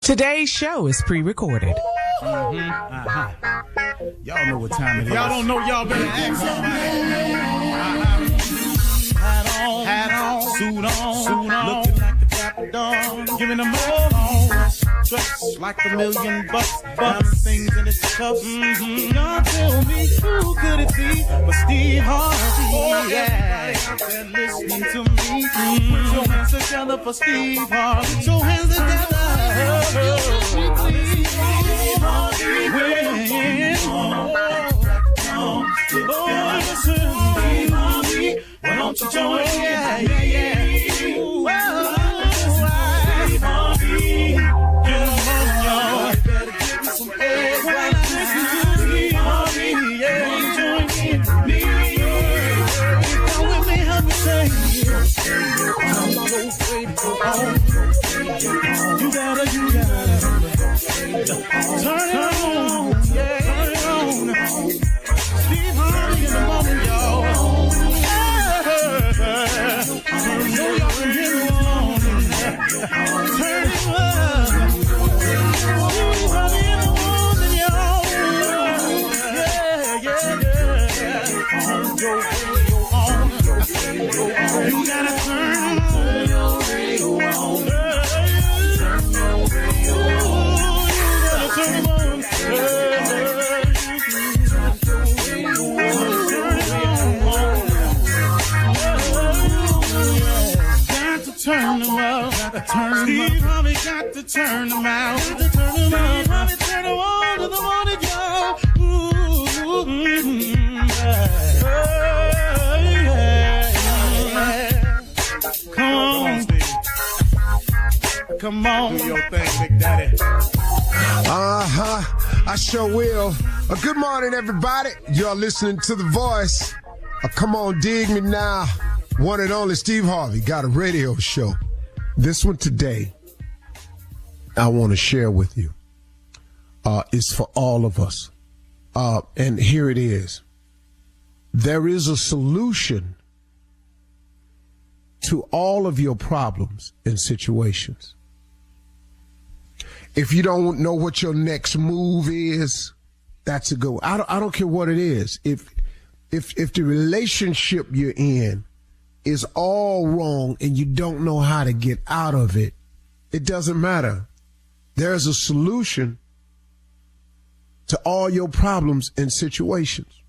Today's show is pre-recorded. Y'all know what time it is. Y'all don't know, y'all better ask somebody. Hat on, suit on, looking like the Dapper Dawn, giving them all dressed like $1,000,000, diamond things in its cuffs. Y'all tell me who could it be but Steve Harvey? Oh yeah, out there listening to me. Put your hands together for Steve Harvey. Put your hands together. Steve Harvey, listen, Steve Harvey, why don't you join? Yeah. Steve Harvey, get on, y'all. Better give me some eggs while I listen to Steve Harvey. Yeah, join me. Come with me, help me say. You gotta turn it on, yeah, turn it on. Steve Harvey in the moment, y'all. Know y'all can get it on. Turn it up. Steve Harvey in the moment, y'all. Yeah. Turn your radio on. You gotta turn your radio on. Turn them out. Steve Harvey got to turn them out. Steve Harvey turn them on to the morning, y'all. Come on. Do your thing, Big Daddy. I sure will. Good morning, everybody. Y'all listening to The Voice. Come on, dig me now. One and only Steve Harvey got a radio show. This one today, I want to share with you, is for all of us. And here it is. There is a solution to all of your problems and situations. If you don't know what your next move is, that's a good one. I don't care what it is. If the relationship you're in is all wrong and you don't know how to get out of it, it doesn't matter. There's a solution to all your problems and situations.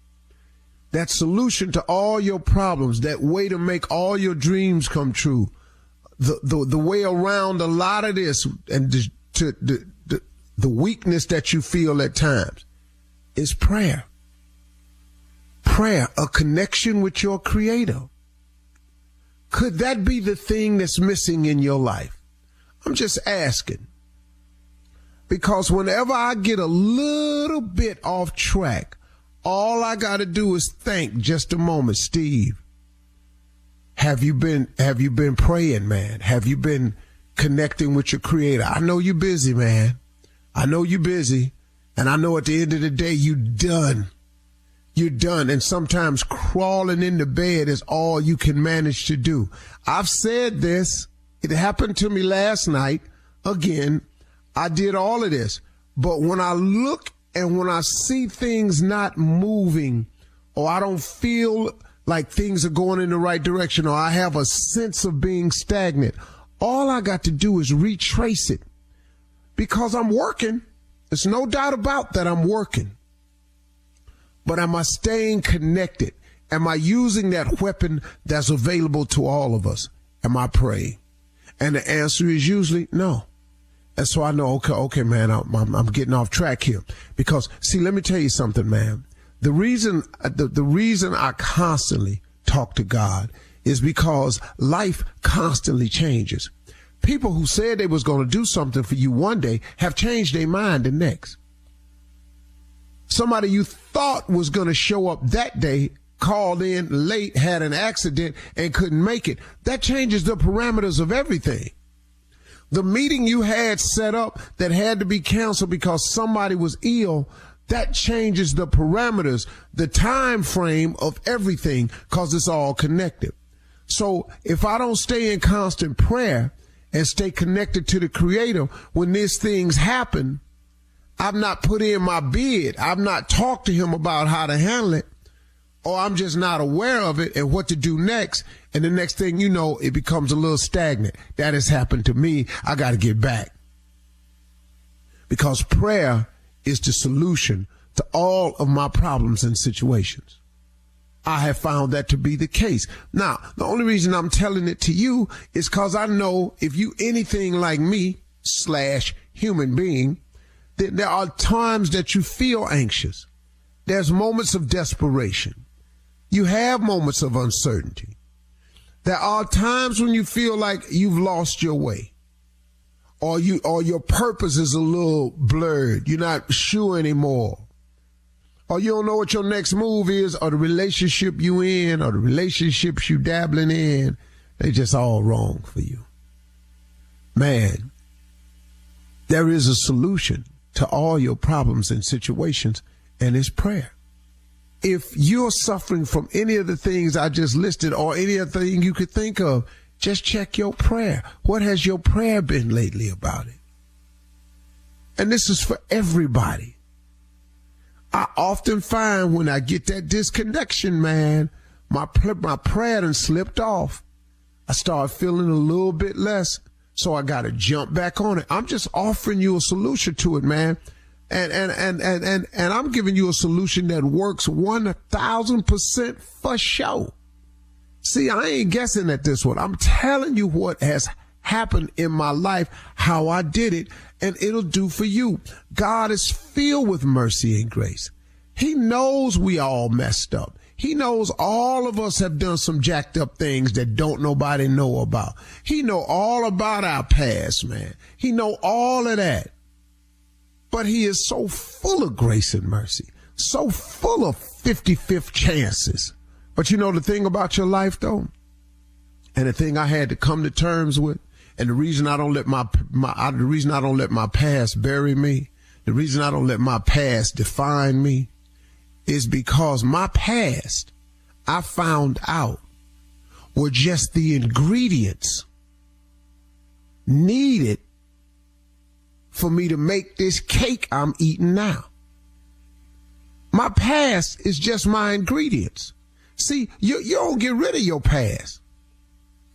That solution to all your problems, that way to make all your dreams come true, the way around a lot of this and the weakness that you feel at times is prayer. Prayer, a connection with your Creator. Could that be the thing that's missing in your life? I'm just asking. Because whenever I get a little bit off track, all I got to do is think just a moment, Steve. Have you been praying, man? Have you been connecting with your Creator? I know you're busy, man. I know you're busy. And I know at the end of the day, you're done. You're done. And sometimes crawling into bed is all you can manage to do. I've said this. It happened to me last night. Again, I did all of this. But when I look and when I see things not moving, or I don't feel like things are going in the right direction, or I have a sense of being stagnant, all I got to do is retrace it. Because I'm working. There's no doubt about that I'm working. But am I staying connected? Am I using that weapon that's available to all of us? Am I praying? And the answer is usually no. And so I know, okay, man, I'm getting off track here. Because, see, let me tell you something, man. The reason I constantly talk to God is because life constantly changes. People who said they was going to do something for you one day have changed their mind the next. Somebody you thought was going to show up that day called in late, had an accident, and couldn't make it. That changes the parameters of everything. The meeting you had set up that had to be canceled because somebody was ill, that changes the parameters, the time frame of everything, because it's all connected. So if I don't stay in constant prayer and stay connected to the Creator, when these things happen, I've not put in my bid. I've not talked to him about how to handle it, or I'm just not aware of it and what to do next. And the next thing you know, it becomes a little stagnant. That has happened to me. I got to get back. Because prayer is the solution to all of my problems and situations. I have found that to be the case. Now, the only reason I'm telling it to you is because I know if you anything like me / human being, there are times that you feel anxious. There's moments of desperation. You have moments of uncertainty. There are times when you feel like you've lost your way, or your purpose is a little blurred. You're not sure anymore, or you don't know what your next move is, or the relationship you in, or the relationships you dabbling in, they just all wrong for you. Man, there is a solution to all your problems and situations, and it's prayer. If you're suffering from any of the things I just listed, or any other thing you could think of, just check your prayer. What has your prayer been lately about it? And this is for everybody. I often find when I get that disconnection, man, my prayer done slipped off. I start feeling a little bit less, so I got to jump back on it. I'm just offering you a solution to it, man. And I'm giving you a solution that works 1,000% for sure. See, I ain't guessing at this one. I'm telling you what has happened in my life, how I did it, and it'll do for you. God is filled with mercy and grace. He knows we all messed up. He knows all of us have done some jacked up things that don't nobody know about. He know all about our past, man. He know all of that. But he is so full of grace and mercy, so full of 55th chances. But you know the thing about your life, though, and the thing I had to come to terms with, and the reason I don't let my past bury me, the reason I don't let my past define me, is because my past, I found out, were just the ingredients needed for me to make this cake I'm eating now. My past is just my ingredients. See, you don't get rid of your past.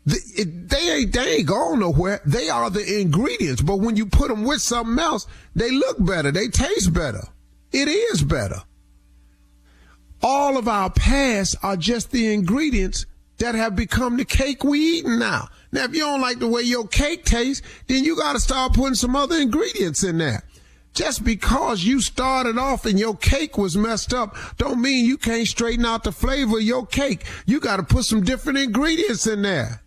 They ain't gone nowhere. They are the ingredients. But when you put them with something else, they look better. They taste better. It is better. All of our past are just the ingredients that have become the cake we eating now. Now, if you don't like the way your cake tastes, then you got to start putting some other ingredients in there. Just because you started off and your cake was messed up, don't mean you can't straighten out the flavor of your cake. You got to put some different ingredients in there.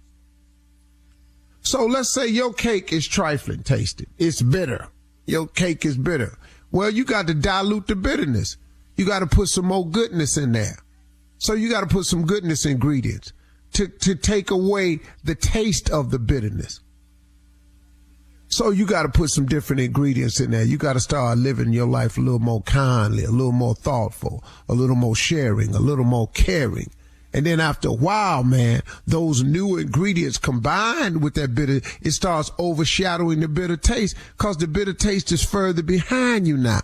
So let's say your cake is trifling tasted. It's bitter. Your cake is bitter. Well, you got to dilute the bitterness. You got to put some more goodness in there. So you got to put some goodness ingredients to take away the taste of the bitterness. So you got to put some different ingredients in there. You got to start living your life a little more kindly, a little more thoughtful, a little more sharing, a little more caring. And then after a while, man, those new ingredients combined with that bitter, it starts overshadowing the bitter taste, because the bitter taste is further behind you now.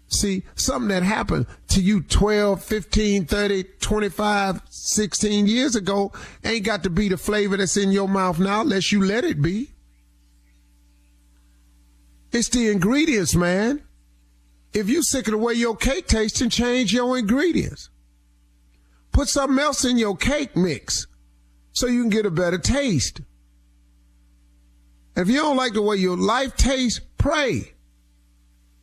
See, something that happened to you 12, 15, 30, 25, 16 years ago ain't got to be the flavor that's in your mouth now unless you let it be. It's the ingredients, man. If you sick of the way your cake tastes, then change your ingredients. Put something else in your cake mix so you can get a better taste. If you don't like the way your life tastes, pray.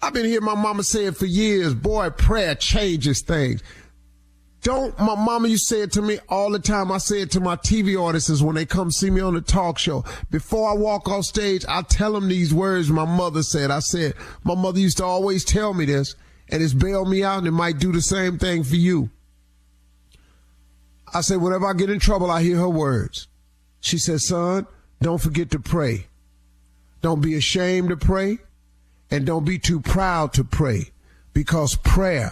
I've been hearing my mama say it for years. Boy, prayer changes things. My mama used to say it to me all the time. I say it to my TV audiences when they come see me on the talk show. Before I walk off stage, I tell them these words my mother said. My mother used to always tell me this, and it's bailed me out, and it might do the same thing for you. I said, whenever I get in trouble, I hear her words. She said, son, don't forget to pray. Don't be ashamed to pray. And don't be too proud to pray, because prayer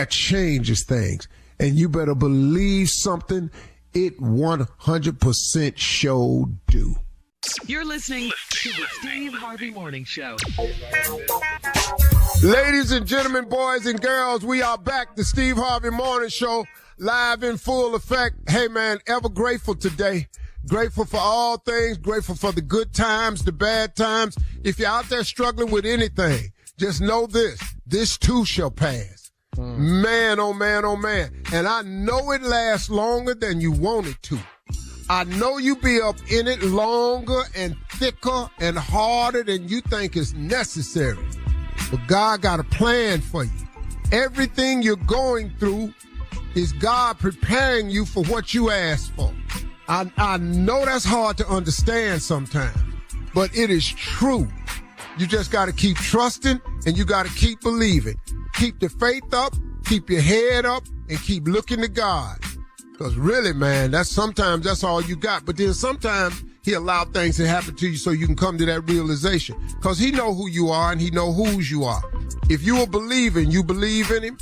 changes things. And you better believe something, it 100% sure do. You're listening to the Steve Harvey Morning Show. Ladies and gentlemen, boys and girls, we are back. The Steve Harvey Morning Show, live in full effect. Hey, man, ever grateful today. Grateful for all things. Grateful for the good times, the bad times. If you're out there struggling with anything, just know this. This too shall pass. Man, oh, man, oh, man. And I know it lasts longer than you want it to. I know you be up in it longer and thicker and harder than you think is necessary. But God got a plan for you. Everything you're going through is God preparing you for what you asked for. I know that's hard to understand sometimes, but it is true. You just got to keep trusting and you got to keep believing. Keep the faith up, keep your head up, and keep looking to God. Because really, man, sometimes that's all you got. But then sometimes he allow things to happen to you so you can come to that realization. Because he know who you are and he know whose you are. If you are believing, you believe in him,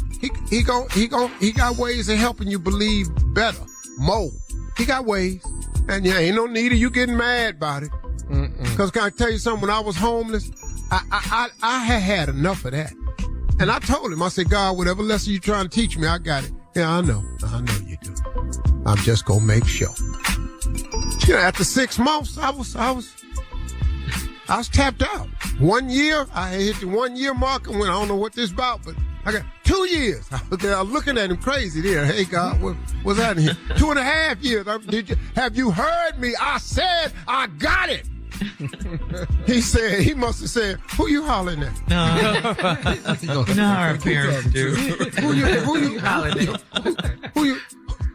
he got ways of helping you believe better, more. He got ways. And yeah, ain't no need of you getting mad about it. Because can I tell you something? When I was homeless, I had enough of that. And I told him, I said, God, whatever lesson you trying to teach me, I got it. Yeah, I know you do. I'm just gonna make sure. You know, after 6 months, I was tapped out. 1 year, I hit the 1 year mark and went, I don't know what this about, but I got 2 years. I was looking at him crazy there. Hey, God, what's happening here? 2.5 years. Have you heard me? I said I got it. He must have said, who you hollering at? No. You know how our parents do. Who you hollering at?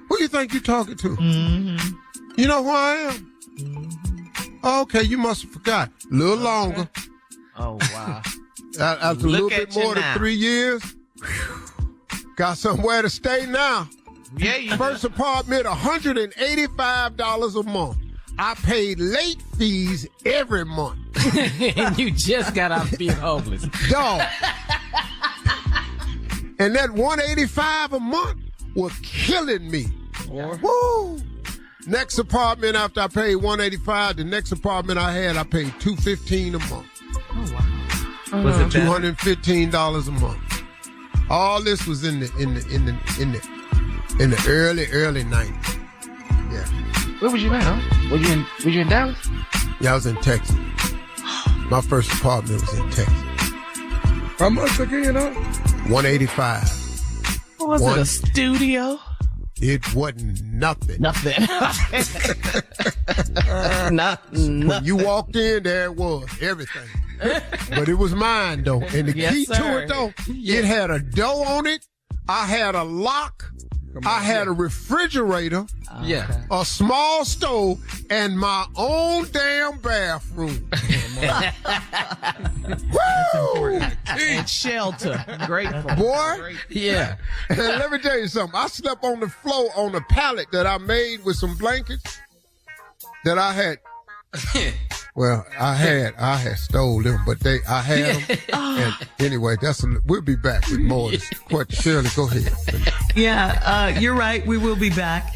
Who you think you talking to? Mm-hmm. You know who I am? Mm-hmm. Okay, you must have forgot. A little longer. Oh, wow. After a little bit more than 3 years, got somewhere to stay now. Yeah, you First apartment, $185 a month. I paid late fees every month. And you just got out of being homeless. Dog. And that $185 a month was killing me. Woo! Next apartment after I paid $185, the next apartment I paid $215 a month. Oh wow! Was it $215 a month? All this was in the early 90s. Yeah. Where was you at, huh? Was you in Dallas? Yeah, I was in Texas. My first apartment was in Texas. How much again, huh? $185. Was it a studio? It wasn't nothing. Nothing. Nothing. When you walked in, there it was, everything. But it was mine, though. And the key to it, though, it had a door on it. I had a lock. I had a refrigerator, a small stove, and my own damn bathroom. Woo! And shelter. Grateful. Boy. Yeah. And let me tell you something. I slept on the floor on a pallet that I made with some blankets that I had. Well, I had stole them, but I had them. And anyway, we'll be back with more. Shirley, go ahead. Yeah, you're right. We will be back.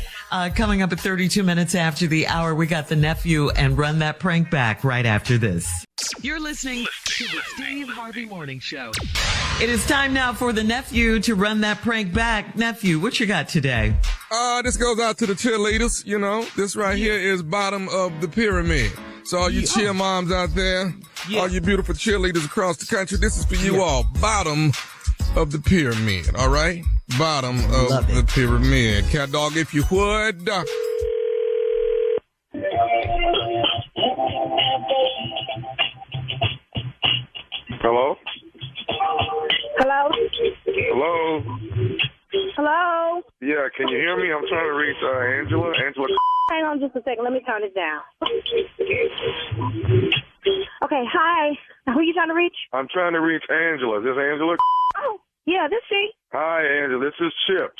Coming up at 32 minutes after the hour, we got the nephew and Run That Prank back right after this. You're listening to the Steve Harvey Morning Show. It is time now for the nephew to run that prank back. Nephew, what you got today? This goes out to the cheerleaders, you know. This right here is bottom of the pyramid. So all you cheer moms out there, all you beautiful cheerleaders across the country, this is for you all. Bottom of the pyramid, all right? Bottom of the pyramid. Cat dog, if you would. Hello? Hello? Hello? Hello? Yeah, can you hear me? I'm trying to reach Angela. Angela. Hang on just a second. Let me turn it down. Okay, hi. Who are you trying to reach? I'm trying to reach Angela. Is this Angela? Oh, yeah, this she. Hi, Angela. This is Chip.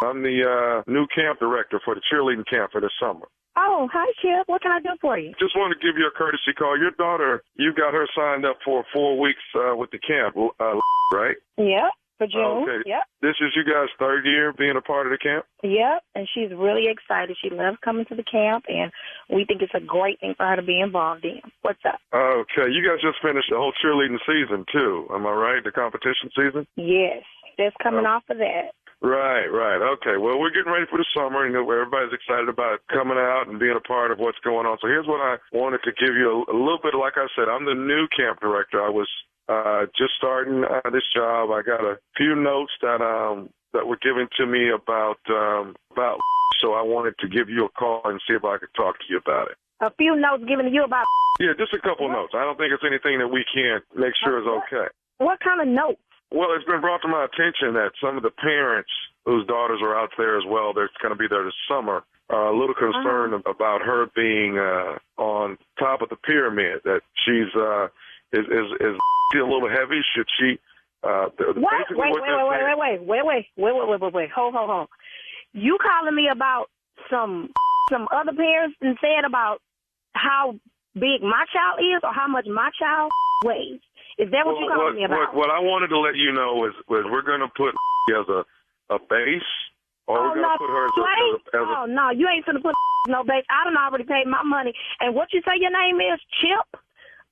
I'm the new camp director for the cheerleading camp for this summer. Oh, hi, Chip. What can I do for you? Just wanted to give you a courtesy call. Your daughter, you got her signed up for 4 weeks with the camp, right? Yeah. For June. Okay. Yep. This is you guys' third year being a part of the camp? Yep. And she's really excited. She loves coming to the camp, and we think it's a great thing for her to be involved in. What's up? Okay. You guys just finished the whole cheerleading season, too. Am I right? The competition season? Yes. Just coming off of that. Right. Okay. Well, we're getting ready for the summer, and everybody's excited about coming out and being a part of what's going on. So here's what I wanted to give you a little bit. Like I said, I'm the new camp director. I was just starting this job. I got a few notes that were given to me about. So I wanted to give you a call and see if I could talk to you about it. A few notes given to you about. Yeah, just a couple of notes. I don't think it's anything that we can't make sure is okay. What kind of notes? Well, it's been brought to my attention that some of the parents whose daughters are out there as well, they're going to be there this summer, are a little concerned about her being on top of the pyramid, that she's is a little heavy. Should she? What? Wait. Hold. You calling me about some other parents and saying about how big my child is or how much my child weighs? Is that what you're calling me about? What I wanted to let you know is we're going to put as a base, or we're going to put her as a... no, you ain't finna put no base. I done already paid my money. And what you say your name is, Chip?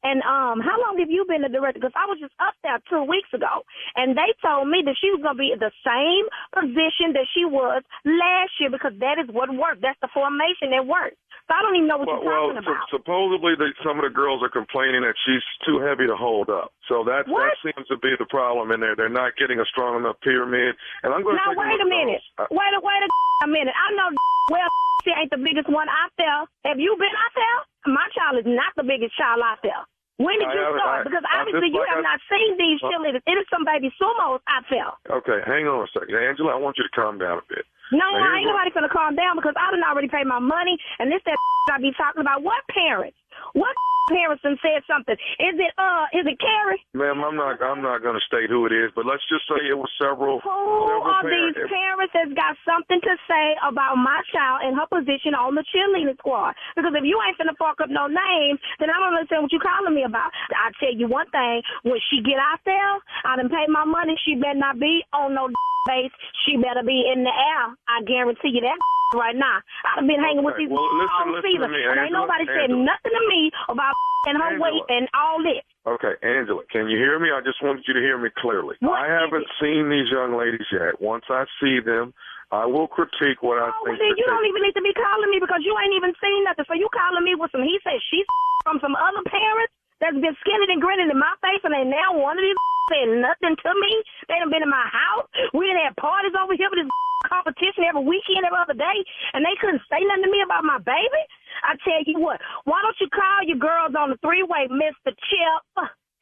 And how long have you been the director? Because I was just up there 2 weeks ago, and they told me that she was going to be in the same position that she was last year because that is what worked. That's the formation that worked. So I don't even know what you're talking about. Supposedly some of the girls are complaining that she's too heavy to hold up. So that seems to be the problem in there. They're not getting a strong enough pyramid. And I'm going to wait a minute. Wait a minute. I know well she ain't the biggest one out there. Have you been out there? My child is not the biggest child out there. When did you start? Because obviously you have not seen these cheerleaders. It is some baby sumos out there. Okay, hang on a second. Angela, I want you to calm down a bit. No, ain't nobody finna calm down because I done already paid my money, and this that I be talking about. What parents? What parents done said something? Is it Carrie? Ma'am, I'm not going to state who it is, but let's just say it was several. Who are these parents that's got something to say about my child and her position on the cheerleading squad? Because if you ain't finna fuck up no names, then I don't understand what you calling me about. I tell you one thing: when she get out there, I done paid my money. She better not be on no base. She better be in the air. I guarantee you that right now. I've been hanging with these all season, and ain't nobody said nothing to me about and her weight and all this. Okay, Angela, can you hear me? I just wanted you to hear me clearly. I haven't seen these young ladies yet. Once I see them, I will critique what I think. Then you don't even need to be calling me because you ain't even seen nothing. So you calling me with some he said she's from some other parents that's been skinning and grinning in my face, and they now one of these saying nothing to me. They done been in my house. We done had parties over here with this competition every weekend, every other day, and they couldn't say nothing to me about my baby. I tell you what, why don't you call your girls on the three-way, Mr. Chip?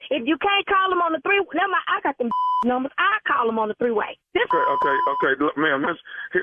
If you can't call them on the three-way, I got them numbers. I call them on the three-way. Okay. Look, ma'am,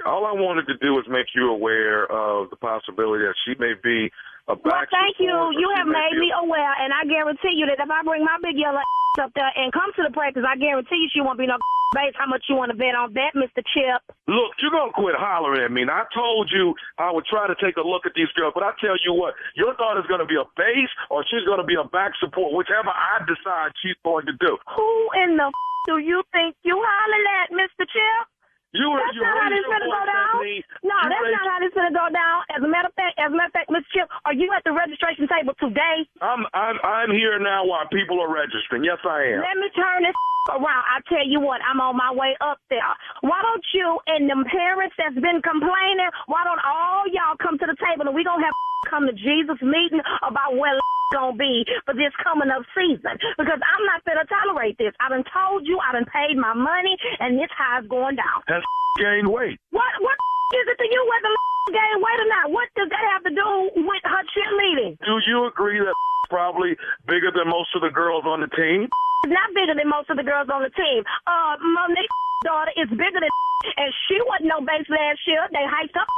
all I wanted to do is make you aware of the possibility that she may be a back. Well, thank you. You have made me aware, and I guarantee you that if I bring my big yellow up there and come to the practice, I guarantee you she won't be no base. How much you want to bet on that, Mr. Chip? Look, you're going to quit hollering at me. Now, I told you I would try to take a look at these girls, but I tell you what, your daughter's going to be a base or she's going to be a back support, whichever I decide she's going to do. Who in the do you think you hollering at, Mr. Chip? That's not how this is going to go down. No, that's not how this is going to go down. As a matter of fact, Mr. Chip, are you at the registration table today? I'm here now while people are registering. Yes, I am. Let me turn this around. I tell you what, I'm on my way up there. Why don't you and them parents that's been complaining, why don't all y'all come to the table and we going to have come to Jesus meeting about where gonna be for this coming up season, because I'm not gonna tolerate this. I done told you, I done paid my money, and this high's going down. Has gained weight. What is it to you whether gain weight or not? What does that have to do with her cheerleading? Do you agree that probably bigger than most of the girls on the team? It's not bigger than most of the girls on the team. Monique's daughter is bigger than, and she wasn't no base last year. They hyped up,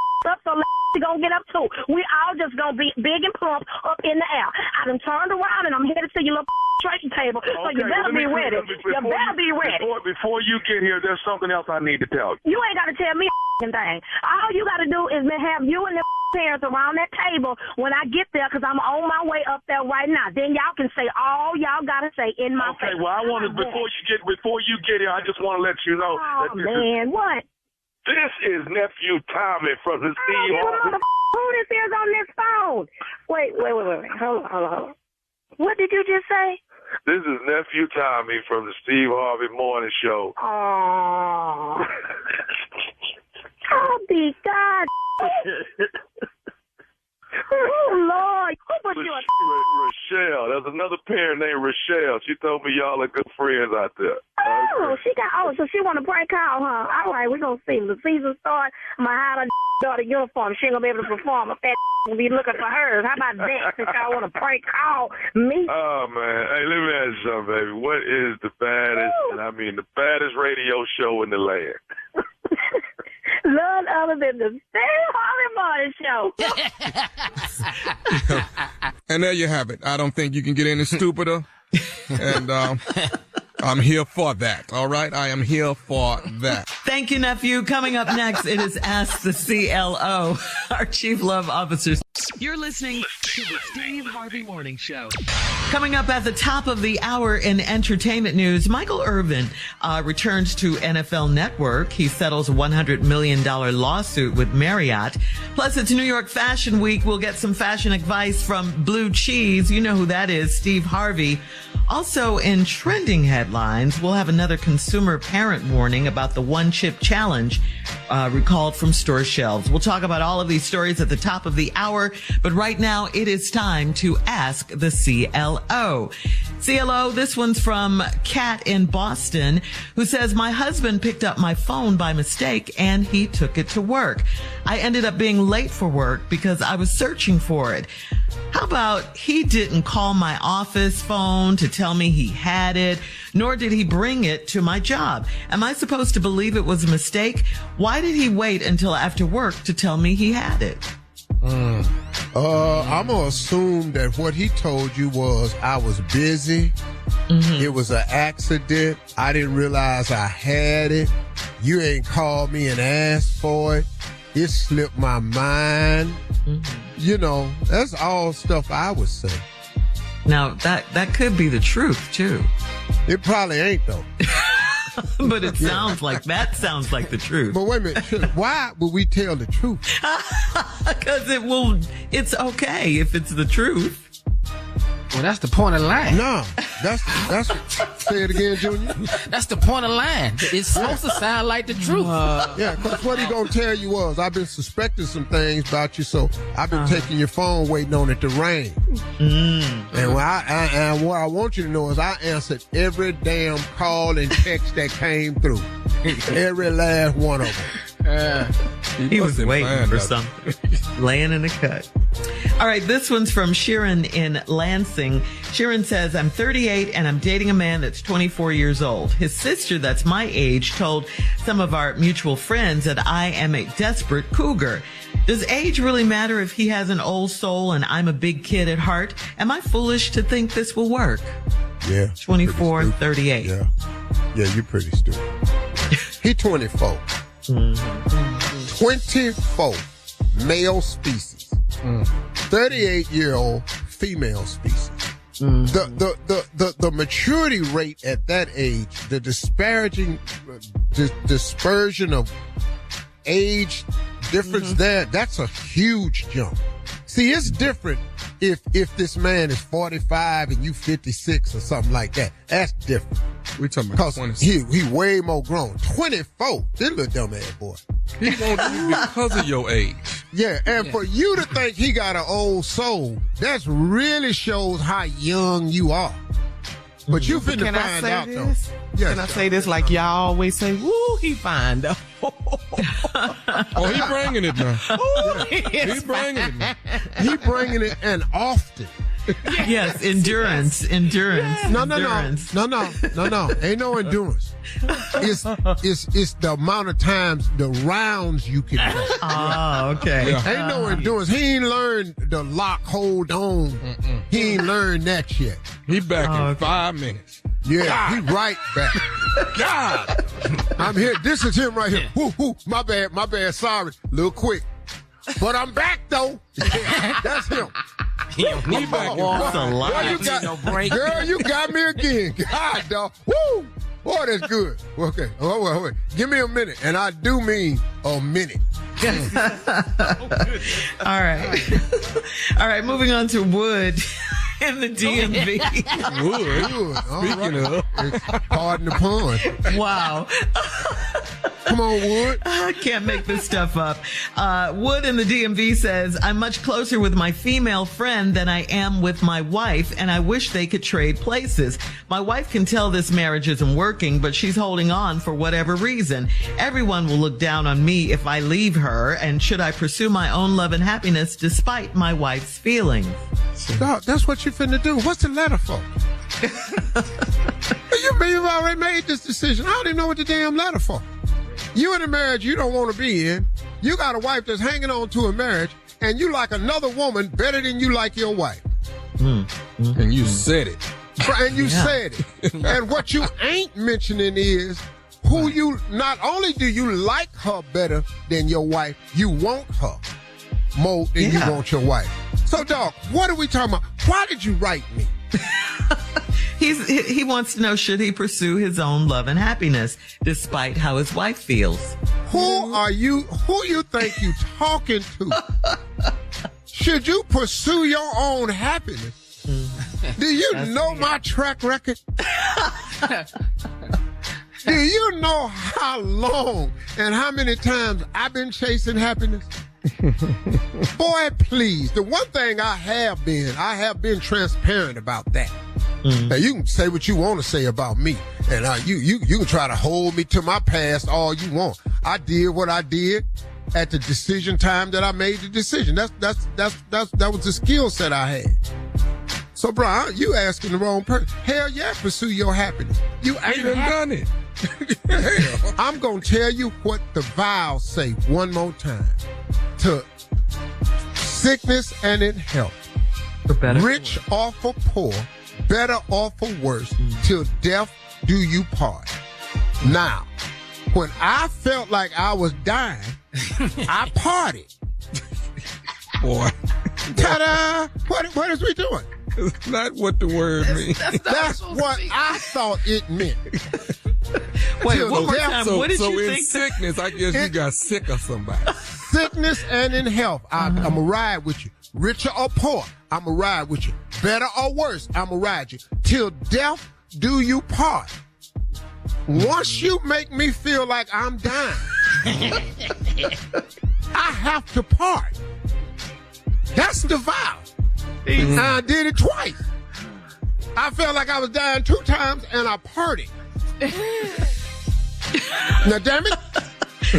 so she gonna get up too. We all just gonna be big and plump up in the air. I done turned around and I'm headed to your little registration table, so you better be ready. You better be ready. Before you get here, there's something else I need to tell you. You ain't gotta tell me a thing. All you gotta do is have you and the parents around that table when I get there because I'm on my way up there right now. Then y'all can say all y'all got to say in my face. Okay, well, I want to, before you get here, I just want to let you know. Oh, man, what? This is Nephew Tommy from the Steve Harvey. Who this is on this phone? Wait. Hold on. What did you just say? This is Nephew Tommy from the Steve Harvey Morning Show. Oh. Oh, be God. Oh, Lord. Who put you Rochelle. There's another parent named Rochelle. She told me y'all are good friends out there. So she want to prank call, huh? All right, we're going to see. The season start. I'm going to hide her daughter uniform. She ain't going to be able to perform. If that will be looking for hers. How about that? Since y'all want to prank call me? Oh, man. Hey, let me ask you something, baby. What is the baddest, and I mean the baddest radio show in the land? None other than the Steve Harvey Morning Show. And there you have it. I don't think you can get any stupider. And I'm here for that. All right? I am here for that. Thank you, nephew. Coming up next, it is Ask the CLO, our Chief Love Officer. You're listening to the Steve Harvey Morning Show. Coming up at the top of the hour in entertainment news, Michael Irvin returns to NFL Network. He settles a $100 million lawsuit with Marriott. Plus, it's New York Fashion Week. We'll get some fashion advice from Blue Cheese. You know who that is, Steve Harvey. Also, in trending headlines, we'll have another consumer parent warning about the one-chip challenge recalled from store shelves. We'll talk about all of these stories at the top of the hour, but right now it is time to ask the CLO. CLO, this one's from Kat in Boston, who says, my husband picked up my phone by mistake and he took it to work. I ended up being late for work because I was searching for it. How about he didn't call my office phone to tell me he had it, nor did he bring it to my job? Am I supposed to believe it was a mistake? Why did he wait until after work to tell me he had it? I'm going to assume that what he told you was I was busy. Mm-hmm. It was an accident. I didn't realize I had it. You ain't called me and asked for it. It slipped my mind. Mm-hmm. You know, that's all stuff I would say. Now, that could be the truth, too. It probably ain't, though. But it sounds like the truth. But wait a minute. Why would we tell the truth? Because it's okay if it's the truth. Well, that's the point of lying. No, that's say it again, Junior. That's the point of lying. It's supposed to sound like the truth. Yeah, because what he gonna tell you was, I've been suspecting some things about you, so I've been taking your phone, waiting on it to ring. And what I want you to know is I answered every damn call and text that came through. Every last one of them. He was waiting for something. Laying in the cut. All right, this one's from Sharon in Lansing. Sharon says, I'm 38 and I'm dating a man that's 24 years old. His sister that's my age told some of our mutual friends that I am a desperate cougar. Does age really matter if he has an old soul and I'm a big kid at heart? Am I foolish to think this will work? Yeah. 24, 38. Yeah, you're pretty stupid. He 24. 24 male species. 38-year-old female species. The maturity rate at that age, the dispersion of age difference that's a huge jump. See, it's different if this man is 45 and you 56 or something like that. That's different. We talking about 26. He way more grown. 24. This little dumb ass boy. He won't you because of your age. Yeah, and for you to think he got an old soul, that really shows how young you are. But you finna find out, though. Yes, can I say this like y'all always say? Woo, he fine, though. Oh, he bringing it now. He bringing it now. He bringing it, and often. Yes, endurance. No. Ain't no endurance. It's the amount of times, the rounds you can do. Oh, okay. Yeah. Ain't no endurance. He ain't learned the lock, hold on. He ain't learned that yet. He back in 5 minutes. Yeah, he right back. God. I'm here. This is him right here. Woo, my bad. Sorry. Little quick. but I'm back though. That's him. He back. Walks a lot. Girl, you got me again. God, dog. Woo! Boy, that's good. Okay. Oh, wait. Give me a minute. And I do mean a minute. All right. All right, moving on to Wood in the DMV. Wood. Speaking of. Pardon the pun. Wow. Come on, Wood. I can't make this stuff up. Wood in the DMV says, I'm much closer with my female friend than I am with my wife, and I wish they could trade places. My wife can tell this marriage isn't working, but she's holding on for whatever reason. Everyone will look down on me if I leave her, and should I pursue my own love and happiness despite my wife's feelings? Dog, that's what you finna do. What's the letter for? You've already made this decision. I don't even know what the damn letter for. You in a marriage you don't want to be in. You got a wife that's hanging on to a marriage, and you like another woman better than you like your wife. And you said it. And you said it. And what you ain't mentioning is who you, not only do you like her better than your wife, you want her more than you want your wife. So, dog, what are we talking about? Why did you write me? He wants to know, should he pursue his own love and happiness despite how his wife feels? Who you think you talking to? Should you pursue your own happiness? Do you know my track record? Do you know how long and how many times I've been chasing happiness? Boy, please. The one thing I have been transparent about that. Now, you can say what you want to say about me, and you can try to hold me to my past all you want. I did what I did at the decision time that I made the decision. That was the skill set I had. So, bro, you asking the wrong person. Hell yeah, pursue your happiness. You ain't done it. Hell, I'm gonna tell you what the vows say one more time. To sickness and in health, rich or for poor, better or for worse, till death do you part. Now, when I felt like I was dying, I partied. Boy. Ta-da! What is we doing? That's not what the word means. That's what I thought it meant. Wait, one more time. What did you think? So in sickness, I guess you got sick of somebody. Sickness and in health, I'm going to ride with you. Richer or poor, I'm going to ride with you. Better or worse, I'm going to ride you. Till death do you part. Once you make me feel like I'm dying, I have to part. That's the vow. I did it twice. I felt like I was dying 2 times, and I partied. Now, damn it.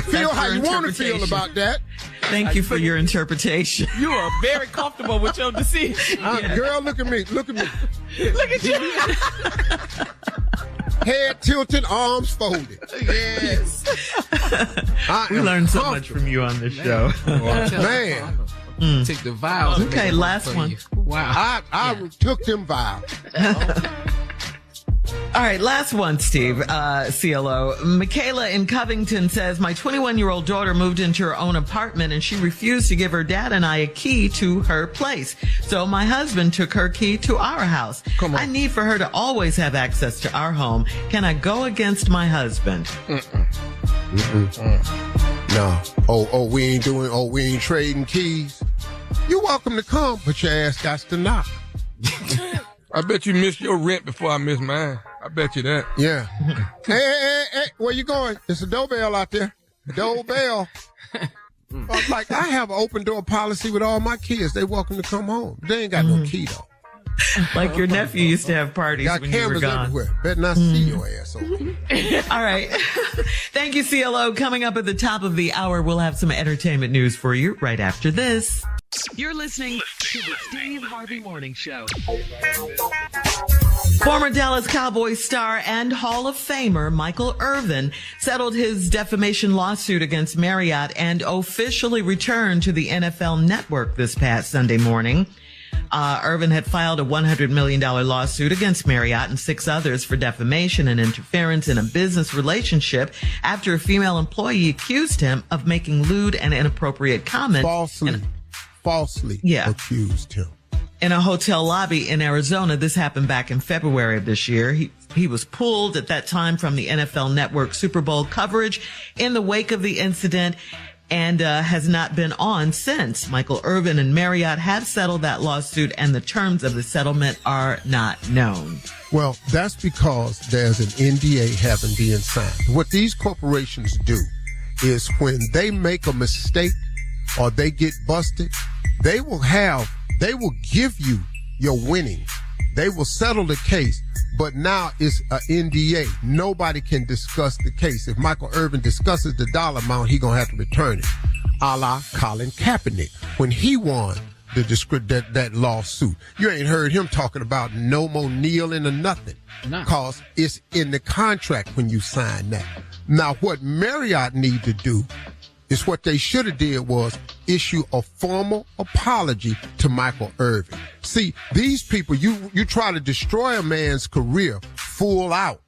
Feel how you want to feel about that. Thank you for your interpretation. You are very comfortable with your decision. Girl, look at me. Look at me. Look at you. Head tilted, arms folded. Yes. We learned so much from you on this show. Man. Take the vows. Okay, last one. Wow. I took them vows. All right, last one, Steve, CLO. Michaela in Covington says, my 21-year-old daughter moved into her own apartment and she refused to give her dad and I a key to her place. So my husband took her key to our house. Come on. I need for her to always have access to our home. Can I go against my husband? No. We ain't trading keys. You're welcome to come, but your ass got to knock. I bet you missed your rent before I missed mine. I bet you that. Yeah. Hey, where you going? It's a doorbell out there. Doorbell. Like, I have an open door policy with all my kids. They welcome to come home. They ain't got no key, though. Like your nephew used to have parties got when you were cameras gone. everywhere. Better not see your ass over there. All right. Thank you, CLO. Coming up at the top of the hour, we'll have some entertainment news for you right after this. You're listening to the Steve Harvey Morning Show. Former Dallas Cowboys star and Hall of Famer Michael Irvin settled his defamation lawsuit against Marriott and officially returned to the NFL Network this past Sunday morning. Irvin had filed a $100 million lawsuit against Marriott and 6 others for defamation and interference in a business relationship after a female employee accused him of making lewd and inappropriate comments. Falsely accused him. In a hotel lobby in Arizona. This happened back in February of this year. He was pulled at that time from the NFL Network Super Bowl coverage in the wake of the incident and has not been on since. Michael Irvin and Marriott have settled that lawsuit, and the terms of the settlement are not known. Well, that's because there's an NDA having been signed. What these corporations do is when they make a mistake or they get busted, they will give you your winnings. They will settle the case, but now it's an NDA. Nobody can discuss the case. If Michael Irvin discusses the dollar amount, he gonna have to return it, a la Colin Kaepernick when he won that lawsuit. You ain't heard him talking about no more kneeling or nothing, cause it's in the contract when you sign that. Now, what Marriott need to do is what they should have did was issue a formal apology to Michael Irvin. See, these people, you try to destroy a man's career full out.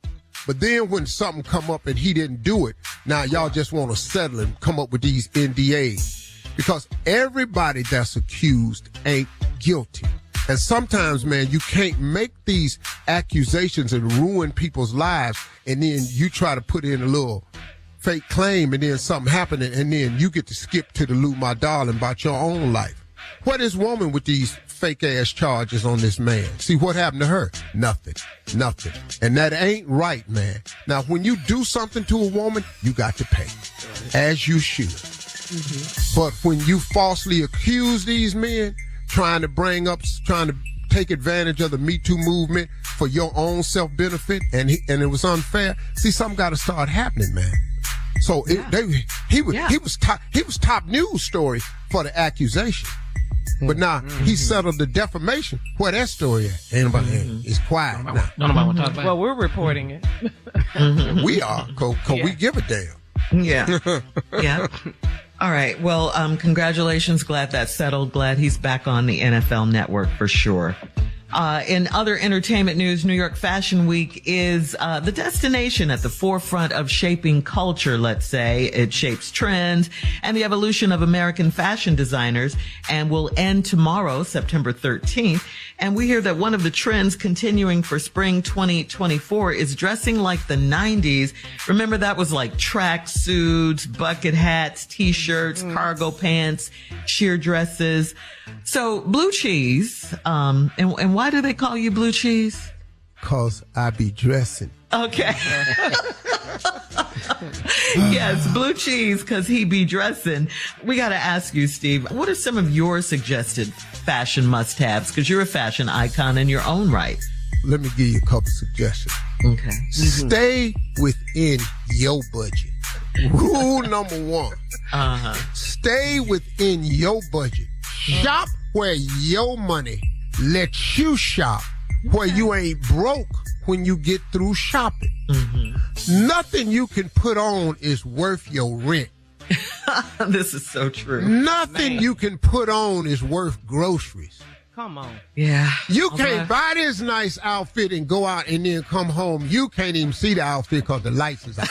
But then when something come up and he didn't do it, now y'all just want to settle and come up with these NDAs. Because everybody that's accused ain't guilty. And sometimes, man, you can't make these accusations and ruin people's lives, and then you try to put in a little fake claim, and then something happened, and then you get to skip to the Lou My Darling about your own life. What is woman with these fake ass charges on this man? See what happened to her? Nothing. And that ain't right, man. Now, when you do something to a woman, you got to pay, as you should. Mm-hmm. But when you falsely accuse these men, trying to take advantage of the Me Too movement for your own self-benefit, and it was unfair, see, something got to start happening, man. So he was top news story for the accusation, but now he settled the defamation. Where that story at? Anybody? It's quiet now. Nobody want to talk about it. Well, we're reporting it. We are, cause we give a damn. Yeah. All right. Well, congratulations. Glad that's settled. Glad he's back on the NFL Network for sure. In other entertainment news, New York Fashion Week is the destination at the forefront of shaping culture, let's say. It shapes trends and the evolution of American fashion designers, and will end tomorrow, September 13th. And we hear that one of the trends continuing for spring 2024 is dressing like the 90s. Remember, that was like track suits, bucket hats, t-shirts, cargo pants, sheer dresses. So Blue Cheese, and why do they call you Blue Cheese? 'Cause I be dressing. Okay. Yes, Blue Cheese, 'cause he be dressing. We got to ask you, Steve, what are some of your suggested fashion must-haves? 'Cause you're a fashion icon in your own right. Let me give you a couple suggestions. Okay. Stay within your budget. Rule number 1. Stay within your budget. Shop where your money lets you shop, where you ain't broke when you get through shopping. Nothing you can put on is worth your rent. This is so true. Nothing you can put on is worth groceries. Come on. Yeah. You can't buy this nice outfit and go out and then come home. You can't even see the outfit because the lights is out.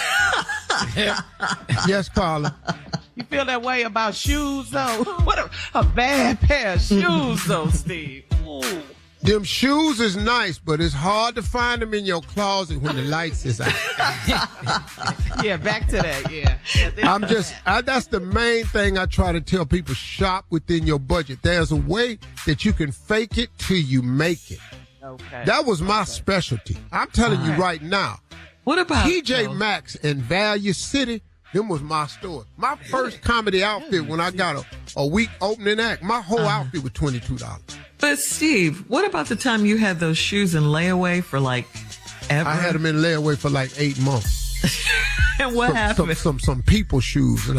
Yes, Carla. You feel that way about shoes, though? What a bad pair of shoes, though, Steve. Ooh. Them shoes is nice, but it's hard to find them in your closet when the lights is out. Yeah, back to that, yeah. That's the main thing I try to tell people. Shop within your budget. There's a way that you can fake it till you make it. Okay. That was my specialty. I'm telling you right now. What about TJ Maxx and Value City? Them was my store. My first comedy outfit when I got a week opening act, my whole outfit was $22. But Steve, what about the time you had those shoes in layaway for like ever? I had them in layaway for like 8 months. And what happened? Some people shoes, and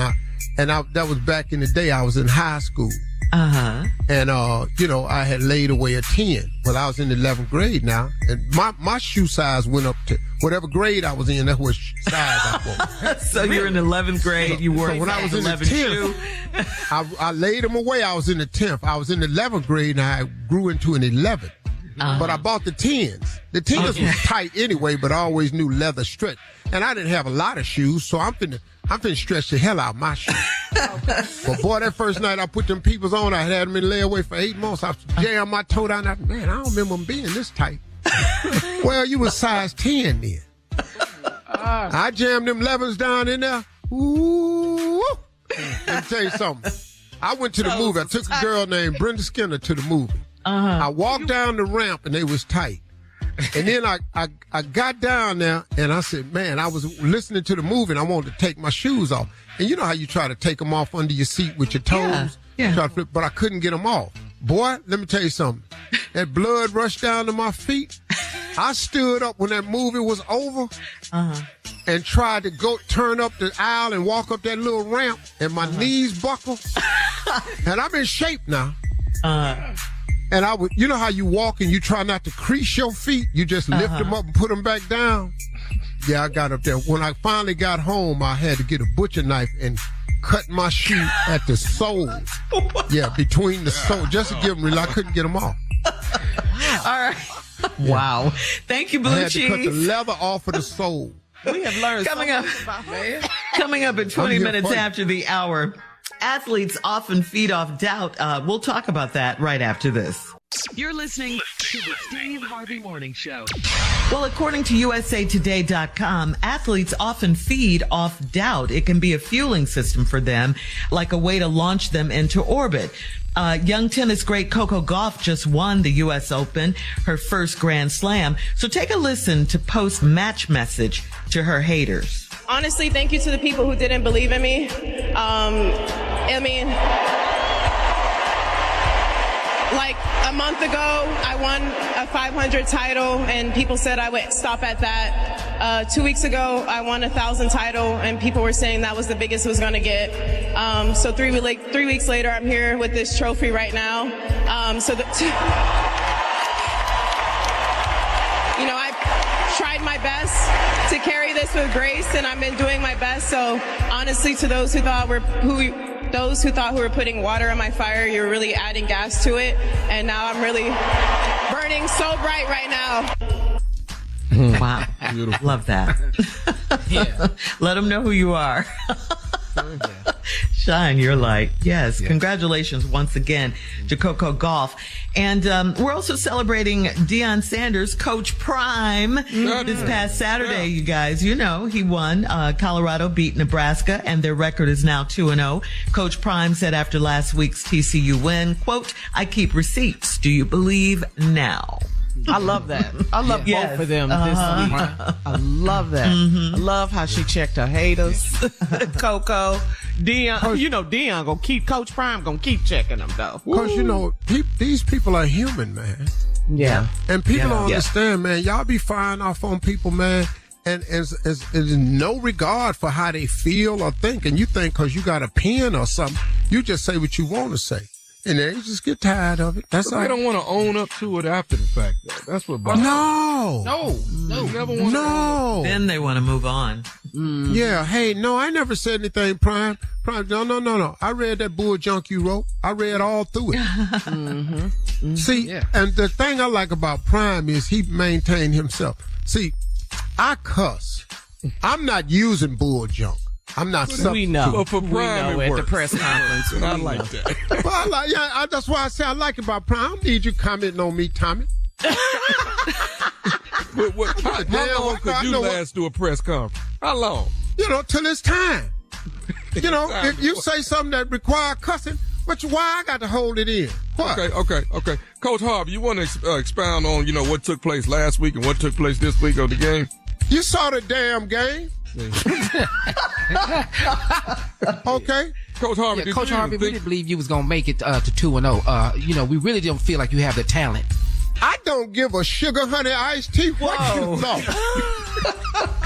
that was back in the day. I was in high school, And, I had laid away a 10. Well, I was in the 11th grade now, and my shoe size went up to whatever grade I was in. That's what size I was. So you're in 11th grade. You wore when I was in the 10th, I laid them away. I was in the 10th. I was in the 11th grade, and I grew into an 11th. But I bought the 10s. The 10s was tight anyway, but I always knew leather stretch. And I didn't have a lot of shoes, so I'm finna stretch the hell out of my shoes. But boy, that first night I put them peepers on, I had them in layaway for 8 months. I jammed my toe down. Man, I don't remember them being this tight. Well, you was size 10 then. I jammed them 11s down in there. Ooh. Let me tell you something. I went to the movie. I took a girl named Brenda Skinner to the movie. I walked down the ramp and they was tight. And then I got down there and I said, man, I was listening to the movie and I wanted to take my shoes off. And you know how you try to take them off under your seat with your toes? Yeah. Try to flip, but I couldn't get them off. Boy, let me tell you something. That blood rushed down to my feet. I stood up when that movie was over and tried to turn up the aisle and walk up that little ramp, and my knees buckled. And I'm in shape now. And I would, you know how you walk and you try not to crease your feet? You just lift them up and put them back down. Yeah, I got up there. When I finally got home, I had to get a butcher knife and cut my shoe at the sole. Yeah, between the sole, just to give them relief. I couldn't get them off. All right. Wow. Thank you, Blue I had Cheese. to cut the leather off of the sole. We have learned coming up at 20 minutes after the hour. Athletes often feed off doubt. We'll talk about that right after this. You're listening to the Steve Harvey Morning Show. Well, according to USAToday.com, athletes often feed off doubt. It can be a fueling system for them, like a way to launch them into orbit. Young tennis great Coco Gauff just won the U.S. Open, her first Grand Slam. So take a listen to post-match message to her haters. Honestly, thank you to the people who didn't believe in me. Like a month ago, I won a 500 title, and people said I would stop at that. 2 weeks ago, I won 1,000 title, and people were saying that was the biggest it was going to get. So 3 weeks later, I'm here with this trophy right now. I tried my best to carry this with grace, and I've been doing my best. So honestly, to those who thought who were putting water on my fire, you're really adding gas to it. And now I'm really burning so bright right now. Wow. Beautiful. Love that. Yeah. Let them know who you are. Shine your light. Yes. Congratulations once again to Coco Gauff. And we're also celebrating Deion Sanders, Coach Prime, this past Saturday, you guys. You know, he won. Colorado beat Nebraska, and their record is now 2-0. Coach Prime said after last week's TCU win, quote, "I keep receipts. Do you believe now?" I love that. I love both of them this week. I love that. I love how she checked her haters. Coco, Deion. You know, Deion gonna keep, Coach Prime gonna keep checking them though. Because, you know, these people are human, man. Yeah. And people don't understand, man. Y'all be firing off on people, man. And there's no regard for how they feel or think. And you think because you got a pen or something, you just say what you want to say. And then you just get tired of it. That's all. They don't want to own up to it after the fact, though. That's what bothers me. No. Never want to own up. Then they want to move on. Yeah. Hey, no, I never said anything, Prime. No. I read that bull junk you wrote. I read all through it. See, and the thing I like about Prime is he maintained himself. See, I cuss. I'm not using bull junk. I'm not. We know. But for Prime, we know it at works. the press conference. And I like that. Well, that's why I say I like it about Prime. I don't need you commenting on me, Tommy. How long could you last through a press conference? How long? You know, till it's time. You know, if you say something that requires cussing, why I got to hold it in? What? Okay. Coach Harvey, you want to expound on, you know, what took place last week and what took place this week of the game? You saw the damn game. Okay. Coach Harvey, Coach Harvey, we didn't believe you was going to make it to 2-0. You know, we really don't feel like you have the talent. I don't give a sugar honey iced tea. What you thought?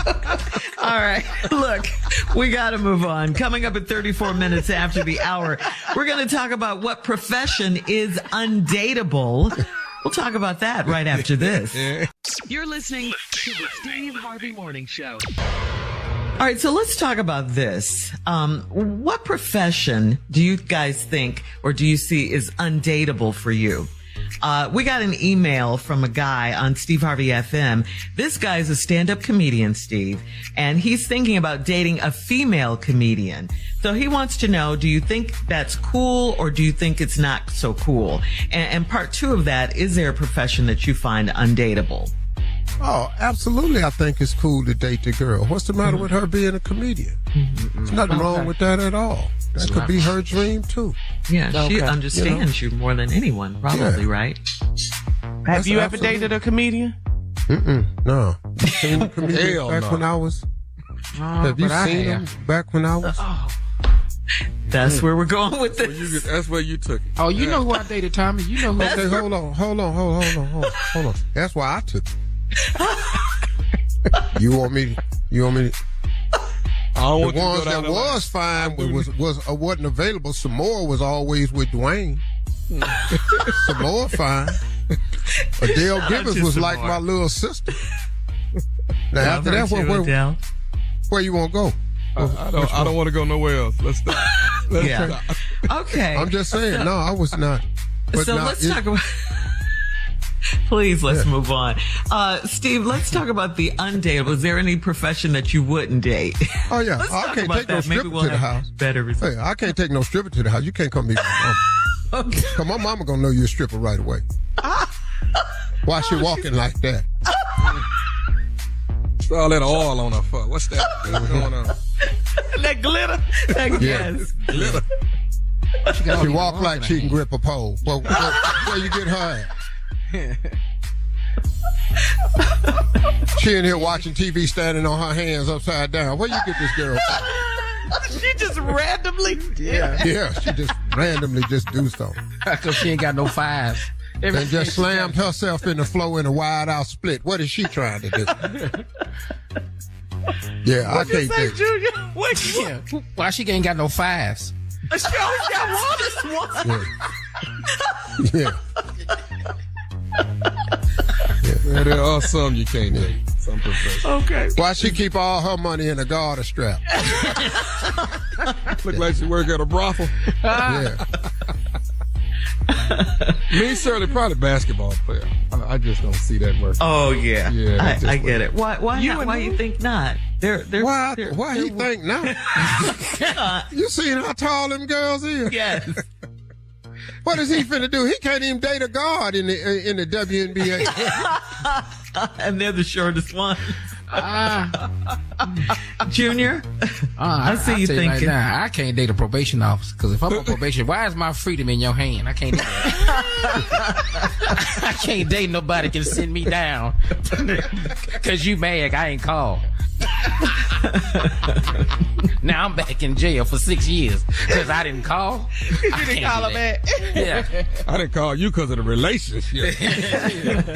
All right. Look, we got to move on. Coming up at 34 minutes after the hour, we're going to talk about what profession is undateable. We'll talk about that right after this. You're listening to the Steve Harvey Morning Show. All right, so let's talk about this. What profession do you guys think or do you see is undateable for you? We got an email from a guy on Steve Harvey FM. This guy is a stand-up comedian, Steve, and he's thinking about dating a female comedian. So he wants to know, do you think that's cool or do you think it's not so cool? And part two of that, is there a profession that you find undateable? Oh, absolutely. I think it's cool to date the girl. What's the matter with her being a comedian? There's nothing wrong with that at all. That could be her dream, too. Yeah, she understands you more than anyone, probably, right? Have you ever dated a comedian? No. Seen a comedian back when I was... have you seen him back when I was... That's where we're going with this. That's where you took it. Oh, you know who I dated, Tommy. You know who. Okay, hold on. That's why I took it. You want me to... The ones that was fine wasn't available. Samoa was always with Dwayne. Samoa fine. Adele Gibbons was like my little sister. Now after that, where you want to go? I don't want to go nowhere else. Let's stop. Okay. I'm just saying. No, I was not. So let's talk about... Please, let's move on. Steve, let's talk about the undateable. Is there any profession that you wouldn't date? Oh, yeah. I can't take no stripper to the house. Better results. Hey, I can't take no stripper to the house. You can't come meet my mama. Okay. Cause my mama gonna know you're a stripper right away. Why she walking like that? All that oil on her foot. What's that? What's going on? That glitter. Yes. Glitter. She walk like she can grip a pole. Well, where you get her at? She in here watching TV standing on her hands upside down. Where you get this girl from? She just randomly. Yeah, she just randomly just do something. Because she ain't got no fives. And just slammed herself in the floor in a wide out split. What is she trying to do? Yeah, I can't think. Junior? Why she ain't got no fives? She always got one. Yeah. Yeah, there are some you can't date. Some professions. Okay. Why she keep all her money in a garter strap? Look like she work at a brothel. Yeah. Me, certainly, probably basketball player. I just don't see that working. Oh, yeah. Yeah, I get it. Why you think not? Why he think not? You seen how tall them girls is? Yes. What is he finna do? He can't even date a guard in the WNBA. And they're the shortest ones. Junior, I see you thinking. Right now, I can't date a probation officer because if I'm on probation, why is my freedom in your hand? I can't do that. I can't date nobody can send me down because you mad I ain't called. Now I'm back in jail for 6 years because I didn't call. You didn't call him back. Yeah. I didn't call you because of the relationship.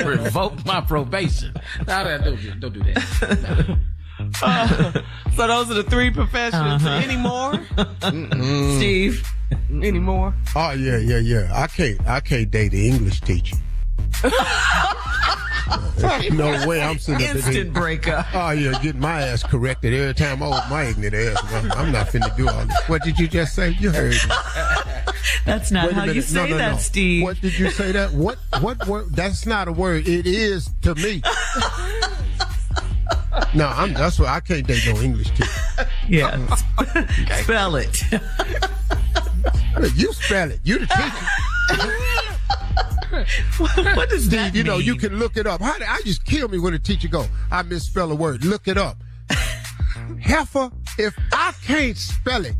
Revoke my probation. No, don't do that. No. So those are the three professions. Any more? Steve, any more? Oh yeah. I can't date an English teacher. No way I'm sitting up instant breakup. Oh yeah, getting my ass corrected every time I open my ignorant ass. I'm not finna do all this. What did you just say? You heard me. That's not how you say that, Steve. What did you say that? What? That's not a word. It is to me. No, that's why I can't date no English teacher. Yeah. Spell it. You spell it. You the teacher. What does that mean? You know, you can look it up. I just kill me when a teacher go, I misspell a word. Look it up. Heifer, if I can't spell it,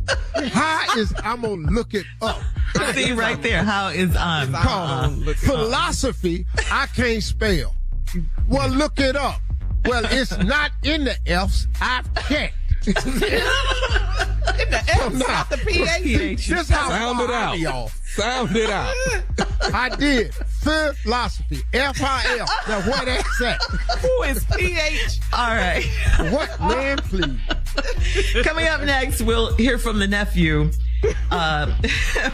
I'm going to look it up. See right there, how is philosophy, I can't spell. Well, look it up. Well, it's not in the F's. I've checked. Take the F out the PH. Just how Sound it out. Sound it out. I did. Philosophy. F-I-L. Now, what that's at? Who is PH? All right. What? Man, please. Coming up next, we'll hear from the nephew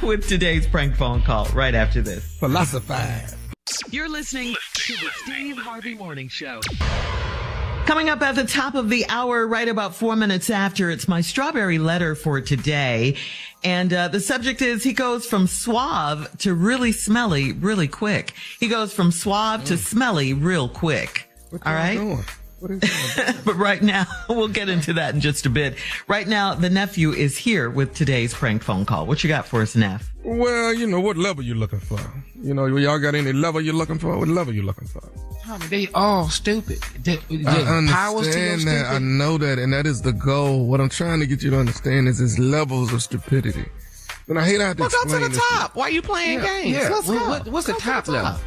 with today's prank phone call right after this. Philosophize. You're listening to the Steve Harvey Morning Show. Coming up at the top of the hour, right about 4 minutes after, it's my strawberry letter for today. And the subject is he goes from suave to really smelly really quick. He goes from suave to smelly real quick. All right? Doing? What are you doing? But right now, we'll get into that in just a bit. Right now, the nephew is here with today's prank phone call. What you got for us, Neff? Well, you know, what level you looking for? You know, y'all got any level you looking for? What level you looking for? Tommy, they all stupid. I Powers to your understand that. I stupid. know that, and that is the goal. What I'm trying to get you to understand is levels of stupidity. And I hate how to Well, go explain to the this shit. top. Why you playing games? Yeah. Let's go. What's the Go to top level?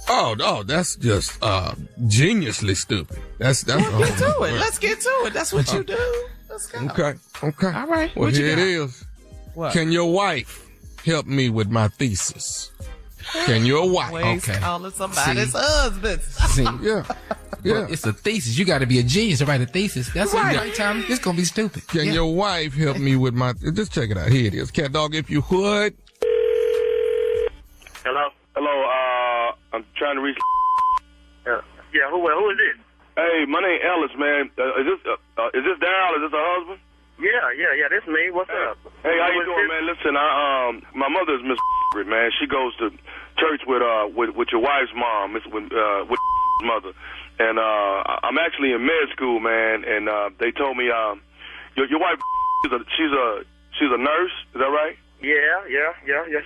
Oh, that's just geniusly stupid. That's Get to it. Let's get to it. That's what you do. Let's go. Okay. All right. Well, What you here it got? is. What? Can your wife help me with my thesis? Can your wife? Waste Okay. calling somebody's See? husband. See, Yeah. Yeah. it's a thesis. You got to be a genius to write a thesis. That's right, Tommy. It's gonna be stupid. Can your wife help me with my? Just check it out. Here it is. Cat dog, if you would. Hello? Hello, I'm trying to reach... Yeah, who is this? Hey, my name Ellis, man. Is this Daryl? Is this her husband? Yeah, this me. What's up? Hey, how you doing, man? Listen, my mother's Miss man. She goes to church with your wife's mom, with mother. And I'm actually in med school, man, and they told me your wife she's a nurse, is that right? Yeah,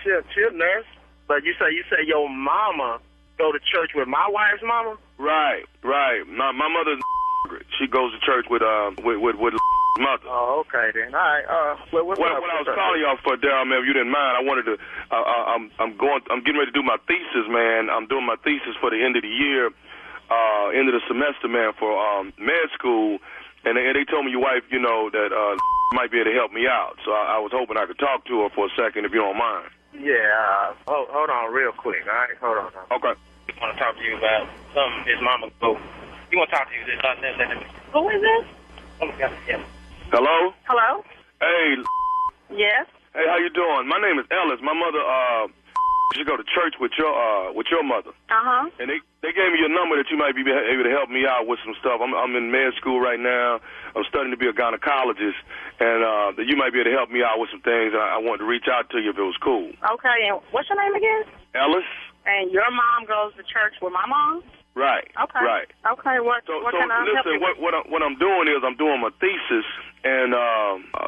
she's a nurse. But you say your mama go to church with my wife's mama? Right. My mother's she goes to church with mother. Oh, okay then. All right. What I was calling y'all for, Daryl, man, if you didn't mind, I wanted to. I'm getting ready to do my thesis, man. I'm doing my thesis for the end of the year, end of the semester, man, for med school, and they told me your wife, you know, that might be able to help me out. So I was hoping I could talk to her for a second, if you don't mind. Yeah. Hold on, real quick. All right. Hold on. Okay. I want to talk to you about something his mama go. You want to talk to you about that? Who is this? Hello? Hello? Hey. Yes? Hey, how you doing? My name is Ellis. My mother, she go to church with your mother. Uh-huh. And they gave me your number that you might be able to help me out with some stuff. I'm in med school right now. I'm studying to be a gynecologist, and that you might be able to help me out with some things. And I wanted to reach out to you if it was cool. Okay, and what's your name again? Ellis? And your mom goes to church with my mom? Right. Okay. Right. Okay, what So can I help listen, you with? what I'm doing is I'm doing my thesis, and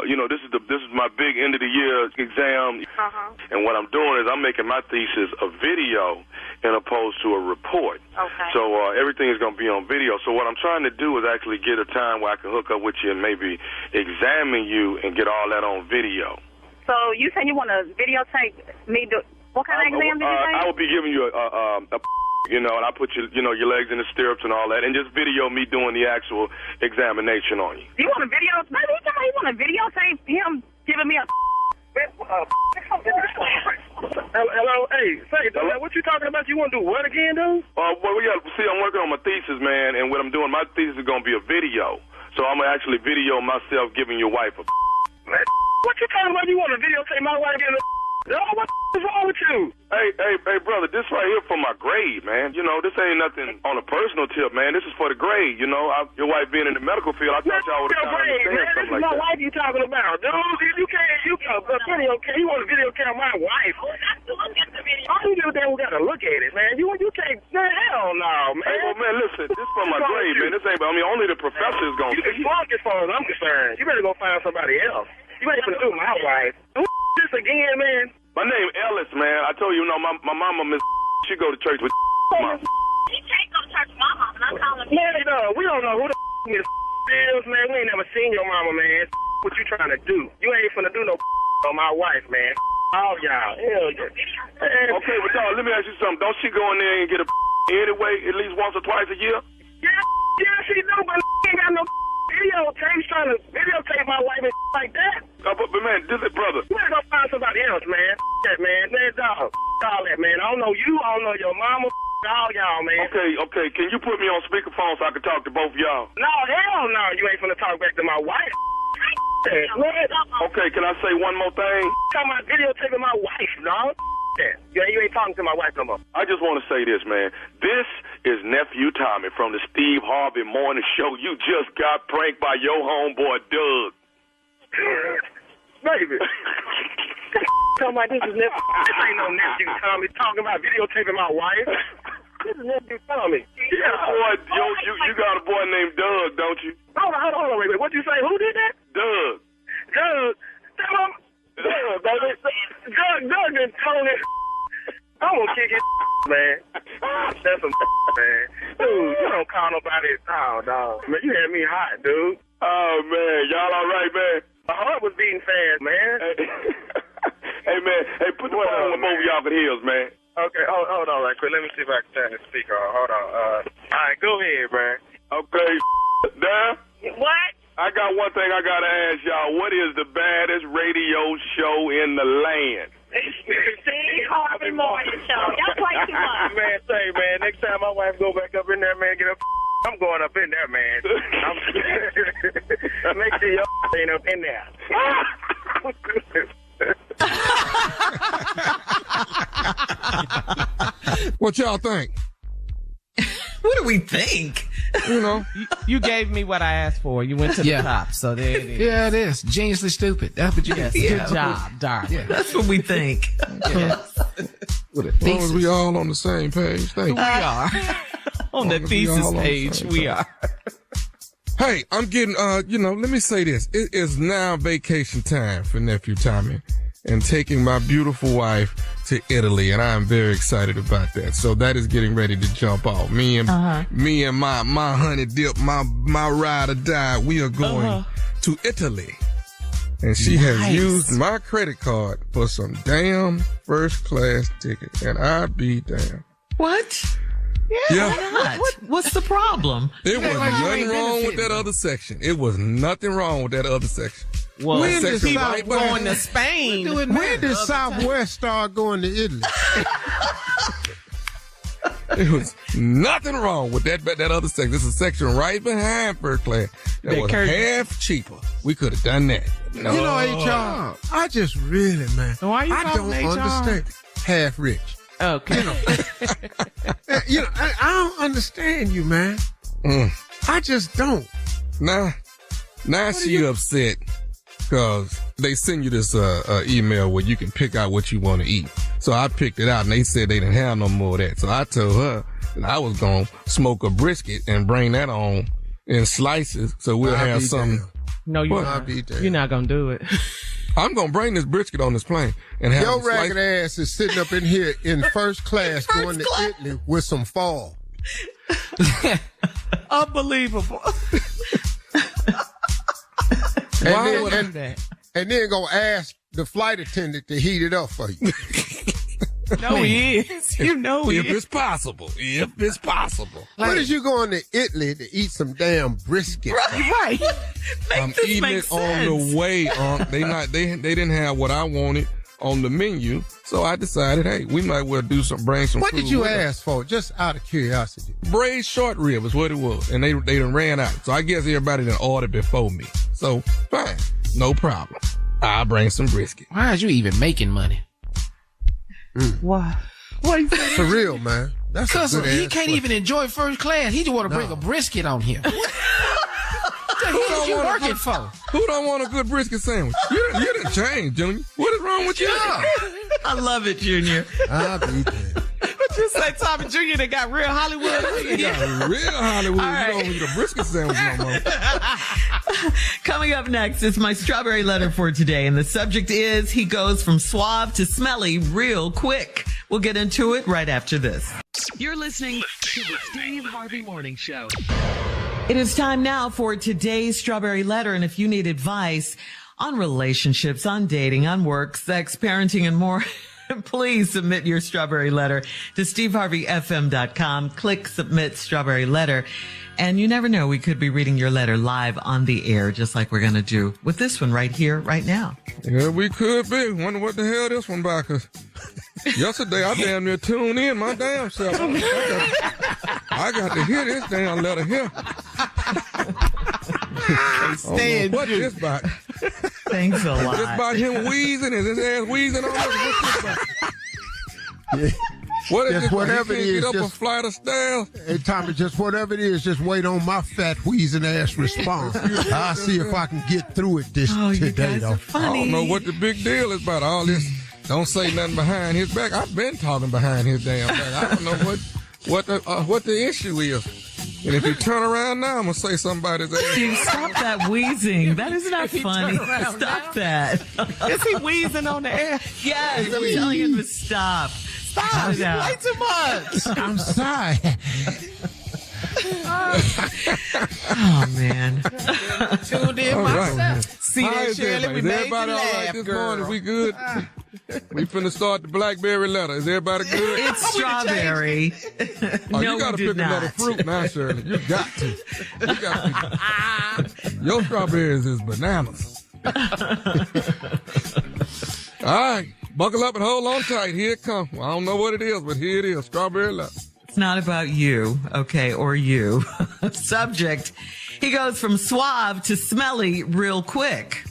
you know, this is my big end of the year exam. Uh-huh. And what I'm doing is I'm making my thesis a video as opposed to a report. Okay. So everything is going to be on video. So what I'm trying to do is actually get a time where I can hook up with you and maybe examine you and get all that on video. So you said you want to videotape me do what kind of exam did you say? I will be giving you a you know, and I put your legs in the stirrups and all that, and just video me doing the actual examination on you. You want a video? Maybe you want to videotape him giving me a. Hello, hey, say, what you talking about? You want to do what again, dude? Well, see, I'm working on my thesis, man, and what I'm doing, my thesis is going to be a video. So I'm going to actually video myself giving your wife a. Man, what you talking about? You want to videotape my wife giving a. Yo, what is wrong with you? Hey, brother, this right here for my grade, man. You know, this ain't nothing on a personal tip, man. This is for the grade, you know. Your wife being in the medical field, I thought y'all would have understand something like that. This is my wife you talking about, dude. You can't, okay, you want to videotape my wife. Who got to look at the video? All you do is got to look at it, man. You can't, hell no, man. Hey, well, man, listen, this is for my grade, man. This ain't, only the professor is going to see you. As far as I'm concerned. You better go find somebody else. You better do my wife. Who this again, man? My name Ellis, man. I told you, my mama, Miss, she go to church with mom. He can't go to church with my mom, and I'm calling him. Man, we don't know who the Miss is, man. We ain't never seen your mama, man. What you trying to do? You ain't finna do no on my wife, man. All y'all. Hell yeah. Okay, but dog, let me ask you something. Don't she go in there and get a anyway at least once or twice a year? Yeah, she do, but ain't got no videotape. She's trying to videotape my wife and your mama, all y'all, man. Okay. Can you put me on speakerphone so I can talk to both of y'all? No, hell no. You ain't finna talk back to my wife. Okay, can I say one more thing? Talking about videotaping my wife, dog. You ain't talking to my wife no more. I just want to say this, man. This is Nephew Tommy from the Steve Harvey Morning Show. You just got pranked by your homeboy, Doug. Baby. Talking about this is Nephew. This ain't no Nephew Tommy talking about videotaping my wife. This is Nephew Tommy. Yeah, boy, you got a boy named Doug, don't you? Hold on, wait. What'd you say? Who did that? Doug. Doug, baby. Doug done told it. I'm gonna kick his man. That's some man. Dude, you don't call nobody. Oh, dog. Man, you had me hot, dude. Oh, man. Y'all all right, man? My heart was beating fast, man. Hey, man. Hey, put the phone with both of y'all for heels, man. Okay, hold on right quick. Let me see if I can turn the speaker on. Hold on. All right, go ahead, man. Okay, down. What? I got one thing I got to ask y'all. What is the baddest radio show in the land? Steve Harvey Morning Show. Y'all play too much. Man, say, man, next time my wife go back up in there, man, get up. I'm going up in there, man. Make sure your ain't up in there. What y'all think? What do we think? You know, you gave me what I asked for. You went to the top, so there it is. Yeah, it is. Geniusly stupid. That's what you got. Good job, darling. Yeah. That's what we think. Yes. With a as long as thesis. we all on the same page. Thank you. We are. On the thesis page, we are. Hey, I'm getting, let me say this. It is now vacation time for Nephew Tommy and taking my beautiful wife to Italy, and I'm very excited about that. So that is getting ready to jump off. Me and my honey dip, my ride or die, we are going to Italy. And she has used my credit card for some damn first class tickets, and I be damn. What? Yeah. Why not? What's the problem? It was nothing wrong with that other section. It was nothing wrong with that other section. Well, when did people going to Spain? When did Southwest start going to Italy? It was nothing wrong with that other section. This is a section right behind first class. That was half cheaper. We could have done that. No. You know, HR, I just really, man, Why you I don't HR? understand. Half rich. Okay. I don't understand you, man. I just don't. Now she upset because they send you this email where you can pick out what you want to eat. So I picked it out, and they said they didn't have no more of that. So I told her that I was going to smoke a brisket and bring that on in slices so we'll have something. No, you're not going to do it. I'm going to bring this brisket on this plane and have your ragged ass is sitting up in here in first class going to Italy with some fall. Unbelievable. And then go ask the flight attendant to heat it up for you. No, he is. You know he is. If it's possible. If it's possible. What is you going to Italy to eat some damn brisket? Right. I'm eating it on the way. They didn't have what I wanted on the menu, so I decided, hey, we might well bring some What food did you with us. ask for? Just out of curiosity. Braised short rib is what it was, and they done ran out. So I guess everybody done ordered before me. So fine, no problem. I'll bring some brisket. Why is you even making money? Why? What For real, man. That's Because a good he ass can't question. even enjoy first class. He just want to bring a brisket on here. What are you working for? Who don't want a good brisket sandwich? You didn't change, Junior. What is wrong with you? I love it, Junior. I'll be there. But you say Tommy Jr. that got real Hollywood? Yeah, real Hollywood. All right. You don't eat a brisket sandwich no more. Coming up next is my strawberry letter for today. And the subject is he goes from suave to smelly real quick. We'll get into it right after this. You're listening to the Steve Harvey Morning Show. It is time now for today's strawberry letter. And if you need advice on relationships, on dating, on work, sex, parenting, and more, please submit your strawberry letter to steveharveyfm.com. Click submit strawberry letter. And you never know, we could be reading your letter live on the air, just like we're going to do with this one right here, right now. Yeah, we could be. Wonder what the hell this one about, 'cause yesterday I damn near tuned in my damn self. I got to hear this damn letter here. What is this about? Thanks a lot. Is this about him wheezing? Is his ass wheezing on us? What's this about? Yeah. What is Just this? whatever He it can't is, get up just- a flight of stairs? Hey, Tommy, just whatever it is, just wait on my fat wheezing ass response. I'll see if I can get through it you today, guys though. are funny. I don't know what the big deal is about all this. Don't say nothing behind his back. I've been talking behind his damn back. I don't know what the issue is. And if you turn around now, I'm gonna say something about his ass. Steve, stop that wheezing. That is not funny. Stop that. Is he wheezing on the air? Yes, I'm telling you to stop. Stop. It out. Way too much. I'm sorry. Oh, man. Tuned in All right. myself. See How that, is Shirley? everybody? We Is made you everybody all right laugh, this girl. morning? We good? We finna start the blackberry letter. Is everybody good? It's strawberry. Oh, No, you gotta we pick did another not. fruit now, Shirley. You got to. You got to. Your strawberries is bananas. All right. Buckle up and hold on tight. Here it comes. Well, I don't know what it is, but here it is. Strawberry letter. It's not about you, okay, or you. Subject, he goes from suave to smelly real quick.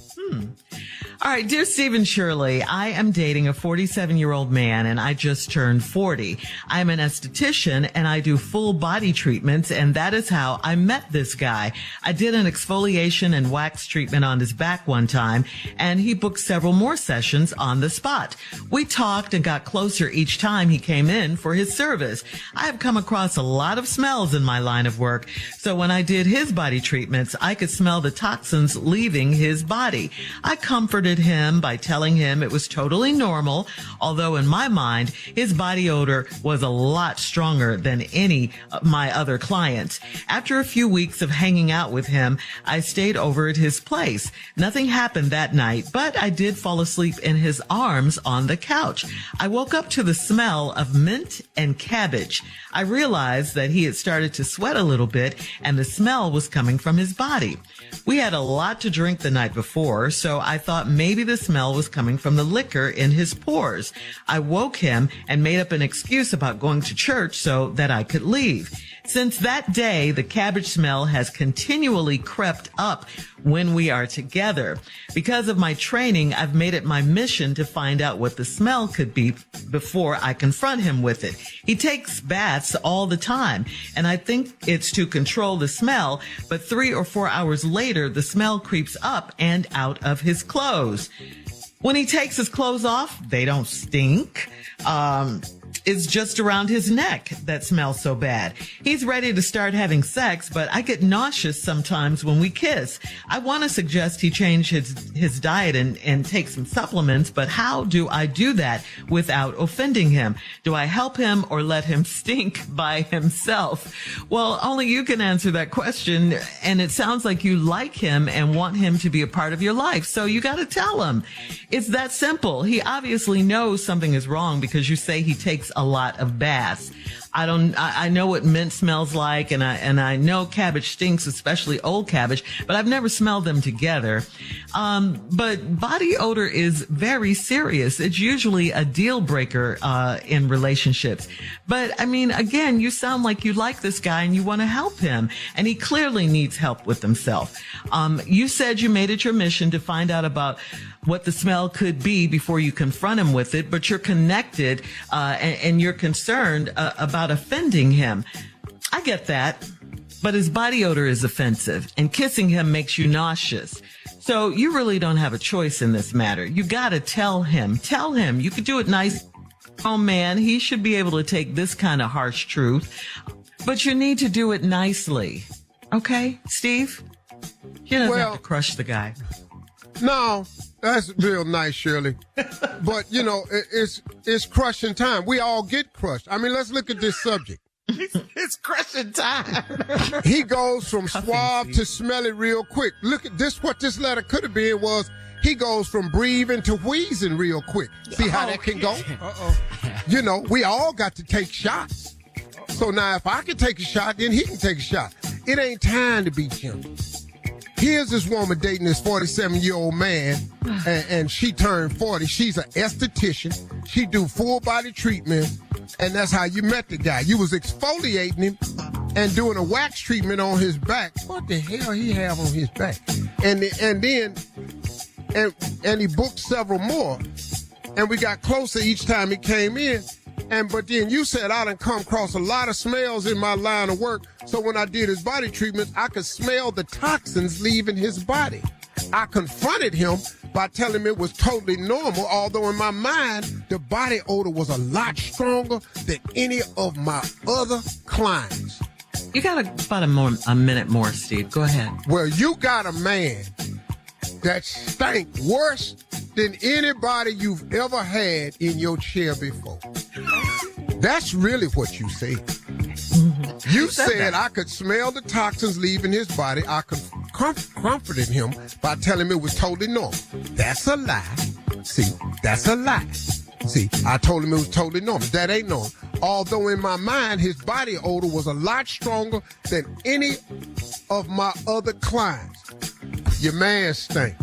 All right, dear Stephen Shirley, I am dating a 47-year-old man and I just turned 40. I'm an esthetician and I do full body treatments, and that is how I met this guy. I did an exfoliation and wax treatment on his back one time, and he booked several more sessions on the spot. We talked and got closer each time he came in for his service. I have come across a lot of smells in my line of work, so when I did his body treatments, I could smell the toxins leaving his body. I comforted him by telling him it was totally normal, although in my mind, his body odor was a lot stronger than any of my other clients. After a few weeks of hanging out with him, I stayed over at his place. Nothing happened that night, but I did fall asleep in his arms on the couch. I woke up to the smell of mint and cabbage. I realized that he had started to sweat a little bit and the smell was coming from his body. We had a lot to drink the night before, so I thought maybe the smell was coming from the liquor in his pores. I woke him and made up an excuse about going to church so that I could leave. Since that day, the cabbage smell has continually crept up when we are together. Because of my training, I've made it my mission to find out what the smell could be before I confront him with it. He takes baths all the time, and I think it's to control the smell, but 3 or 4 hours later, the smell creeps up and out of his clothes. When he takes his clothes off, they don't stink. It's just around his neck that smells so bad. He's ready to start having sex, but I get nauseous sometimes when we kiss. I want to suggest he change his diet and take some supplements, but how do I do that without offending him? Do I help him or let him stink by himself? Well, only you can answer that question, and it sounds like you like him and want him to be a part of your life, so you got to tell him. It's that simple. He obviously knows something is wrong because you say he takes a lot of baths. I know what mint smells like, and I know cabbage stinks, especially old cabbage, but I've never smelled them together. But body odor is very serious. It's usually a deal breaker, in relationships. But I mean, again, you sound like you like this guy and you want to help him, and he clearly needs help with himself. You said you made it your mission to find out about what the smell could be before you confront him with it, but you're connected, and you're concerned about offending him. I get that, but his body odor is offensive, and kissing him makes you nauseous. So you really don't have a choice in this matter. You gotta tell him. Tell him. You could do it nice. Oh man, he should be able to take this kind of harsh truth, but you need to do it nicely. Okay, Steve? You don't have to crush the guy. No, that's real nice, Shirley. But, you know, it's crushing time. We all get crushed. I mean, let's look at this subject. It's crushing time. He goes from suave to smelly real quick. Look at this. What this letter could have been was he goes from breathing to wheezing real quick. See how that can go? You know, we all got to take shots. So now if I can take a shot, then he can take a shot. it ain't time to be gentle. Here's this woman dating this 47-year-old man, and she turned 40. She's an esthetician. She do full body treatment, and that's how you met the guy. You was exfoliating him and doing a wax treatment on his back. What the hell he have on his back? And then he booked several more, and we got closer each time he came in. But then you said I done come across a lot of smells in my line of work. So when I did his body treatment, I could smell the toxins leaving his body. I confronted him by telling him it was totally normal, although in my mind, the body odor was a lot stronger than any of my other clients. You got about a minute more, Steve. Go ahead. Well, you got a man that stank worse than anybody you've ever had in your chair before. That's really what you said. You said I could smell the toxins leaving his body. I comforted him by telling him it was totally normal. That's a lie. See, that's a lie. See, I told him it was totally normal. That ain't normal. Although in my mind, his body odor was a lot stronger than any of my other clients. Your man stank.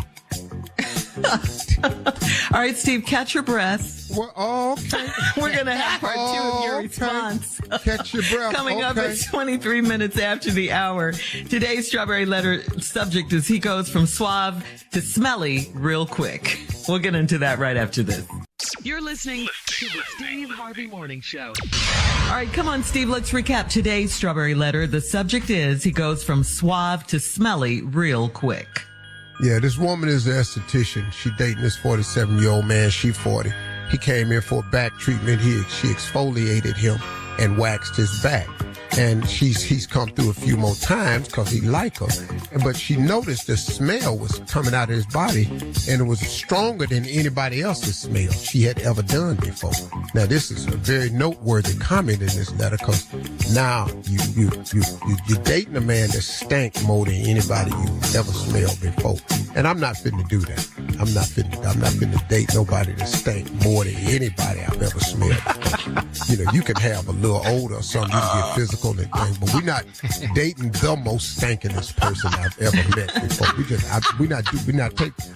All right, Steve, catch your breath. Well, okay. We're going to have part 2 of your response. Catch your breath. Coming up at 23 minutes after the hour. Today's Strawberry Letter subject is he goes from suave to smelly real quick. We'll get into that right after this. You're listening to the Steve Harvey Morning Show. All right, come on, Steve. Let's recap today's Strawberry Letter. The subject is he goes from suave to smelly real quick. Yeah, this woman is an esthetician. She dating this 47-year-old man. She 40. He came in for a back treatment. She exfoliated him and waxed his back. And he's come through a few more times because he liked her. But she noticed the smell was coming out of his body, and it was stronger than anybody else's smell she had ever done before. Now, this is a very noteworthy comment in this letter because now you're dating a man that stank more than anybody you've ever smelled before. And I'm not finna do that. I'm not finna date nobody that stank more than anybody I've ever smelled before. You know, you can have a little odor or something, you can get physical and things, but we're not dating the most stankingest person I've ever met before.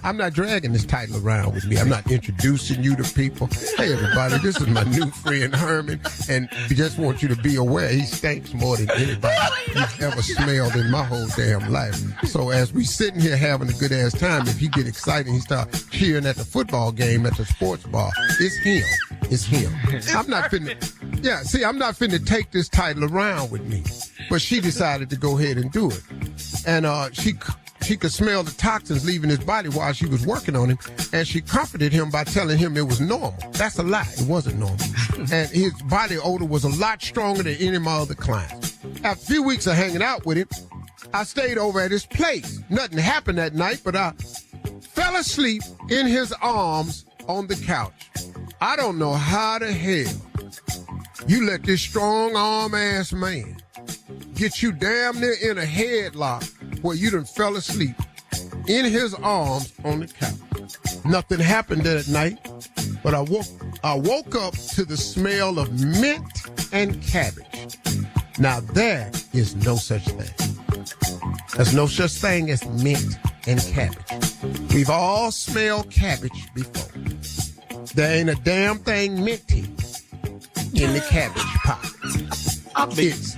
I'm not dragging this title around with me. I'm not introducing you to people. Hey, everybody, this is my new friend Herman, and we just want you to be aware he stinks more than anybody you've ever smelled in my whole damn life. So as we sitting here having a good ass time, if he get excited, he start cheering at the football game at the sports bar. It's him. It's him. I'm not finna take this title around with me. But she decided to go ahead and do it. And she could smell the toxins leaving his body while she was working on him, and she comforted him by telling him it was normal. That's a lie. It wasn't normal. And his body odor was a lot stronger than any of my other clients. After a few weeks of hanging out with him, I stayed over at his place. Nothing happened that night, but I fell asleep in his arms on the couch. I don't know how the hell you let this strong arm ass man get you damn near in a headlock where you done fell asleep in his arms on the couch. Nothing happened that night, but I woke up to the smell of mint and cabbage. Now there is no such thing. There's no such thing as mint and cabbage. We've all smelled cabbage before. There ain't a damn thing minty in the cabbage pot. It's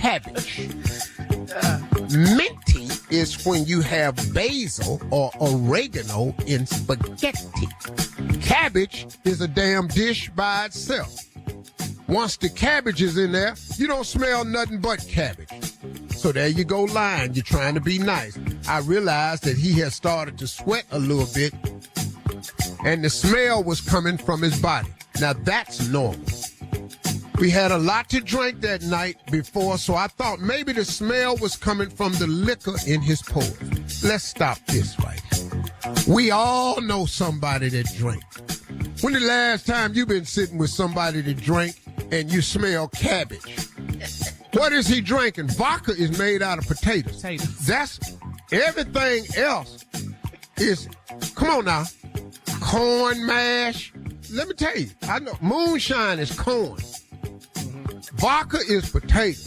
cabbage. Minty is when you have basil or oregano in spaghetti. Cabbage is a damn dish by itself. Once the cabbage is in there, you don't smell nothing but cabbage. So there you go lying. You're trying to be nice. I realized that he had started to sweat a little bit, and the smell was coming from his body. Now that's normal. We had a lot to drink that night before, so I thought maybe the smell was coming from the liquor in his pores. Let's stop this right here. We all know somebody that drank. When the last time you been sitting with somebody that drank and you smell cabbage? What is he drinking? Vodka is made out of potatoes. That's everything else is, come on now, corn mash. Let me tell you, I know moonshine is corn. Vodka is potato.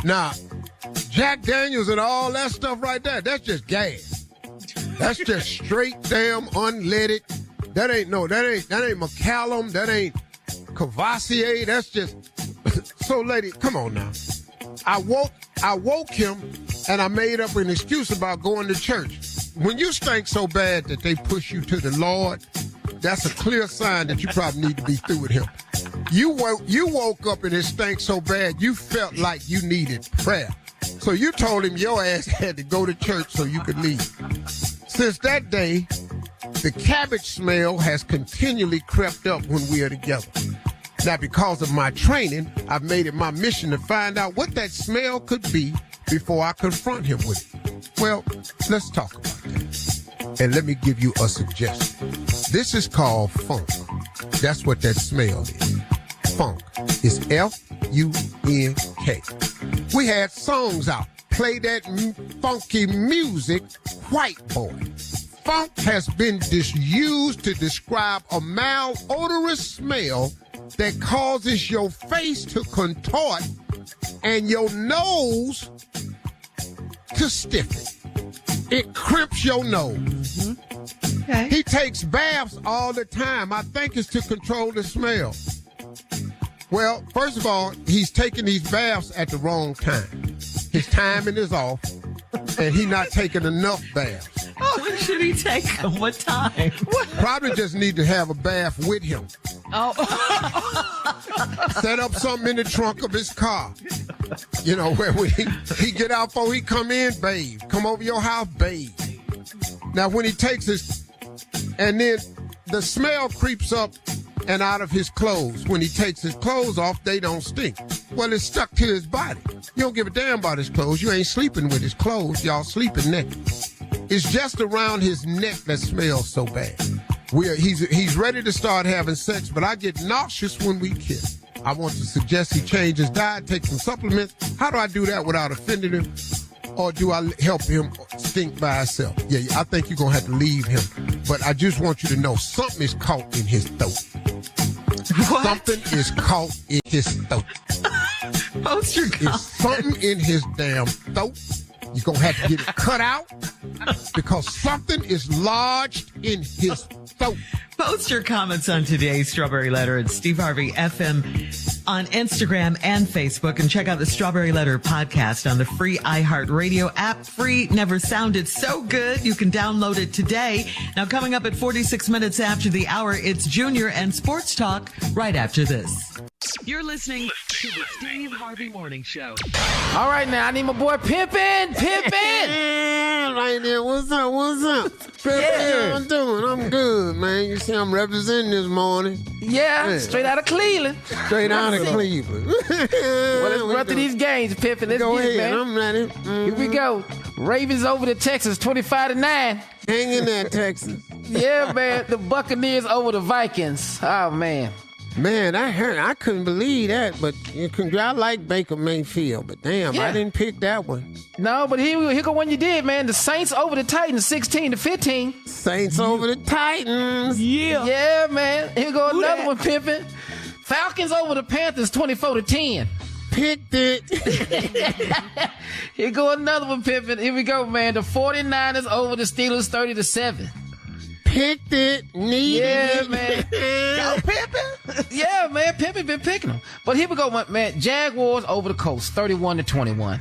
Now, Jack Daniels and all that stuff right there, that's just gas. That's just straight damn unleaded. That ain't McCallum. That ain't Cavassier. That's just. So, lady, come on now. I woke him, and I made up an excuse about going to church. When you stink so bad that they push you to the Lord, that's a clear sign that you probably need to be through with him. You woke up and it stank so bad you felt like you needed prayer. So you told him your ass had to go to church so you could leave. Since that day, the cabbage smell has continually crept up when we are together. Now, because of my training, I've made it my mission to find out what that smell could be before I confront him with it. Well, let's talk about that. And let me give you a suggestion. This is called funk. That's what that smell is. Funk. It's F-U-N-K. We had songs out. Play that funky music, white boy. Funk has been used to describe a malodorous smell that causes your face to contort and your nose to stiffen. It crimps your nose. Mm-hmm. Okay. He takes baths all the time. I think it's to control the smell. Well, first of all, he's taking these baths at the wrong time. His timing is off, and he's not taking enough baths. Oh, when should he take them? What time? Probably just need to have a bath with him. Oh. Set up something in the trunk of his car. You know, where he get out before he come in, bathe. Come over your house, bathe. Now, when he takes his, and then the smell creeps up and out of his clothes. When he takes his clothes off, they don't stink. Well, it's stuck to his body. You don't give a damn about his clothes. You ain't sleeping with his clothes. Y'all sleeping naked. It's just around his neck that smells so bad. He's ready to start having sex, but I get nauseous when we kiss. I want to suggest he change his diet, take some supplements. How do I do that without offending him? Or do I help him stink by himself? Yeah, I think you're going to have to leave him. But I just want you to know something is caught in his throat. What? Something is caught in his throat. Post your comment. It's something in his damn throat. You're going to have to get it cut out because something is lodged in his throat. Post your comments on today's Strawberry Letter at Steve Harvey FM on Instagram and Facebook, and check out the Strawberry Letter podcast on the free iHeartRadio app. Free, never sounded so good. You can download it today. Now, coming up at 46 minutes after the hour, it's Junior and Sports Talk right after this. You're listening to the Steve Harvey Morning Show. All right, now I need my boy Pimpin. Right there. What's up? Pimpin, how I'm doing? I'm good, man. You see, I'm representing this morning. Yeah, straight out of Cleveland. Straight out of Cleveland. Well, let's run through these games, Pimpin. Let's go get ahead, it, man. I'm ready. Mm-hmm. Here we go. Ravens over to Texas, 25-9. Hang in there, Texas. Yeah, man. The Buccaneers over the Vikings. Oh, man. Man, I couldn't believe that, but I like Baker Mayfield, but damn, yeah. I didn't pick that one. No, but here go one you did, man. The Saints over the Titans, 16-15. Saints over the Titans. Yeah. Yeah, man. Here go another one, Pimpin. Falcons over the Panthers, 24-10. Picked it. Here go another one, Pimpin. Here we go, man. The 49ers over the Steelers, 30-7. Picked it, needed yeah, it. Man. Go Pimpin. Yeah, man. Pimpin been picking them. But here we go, man. Jaguars over the Colts, 31-21.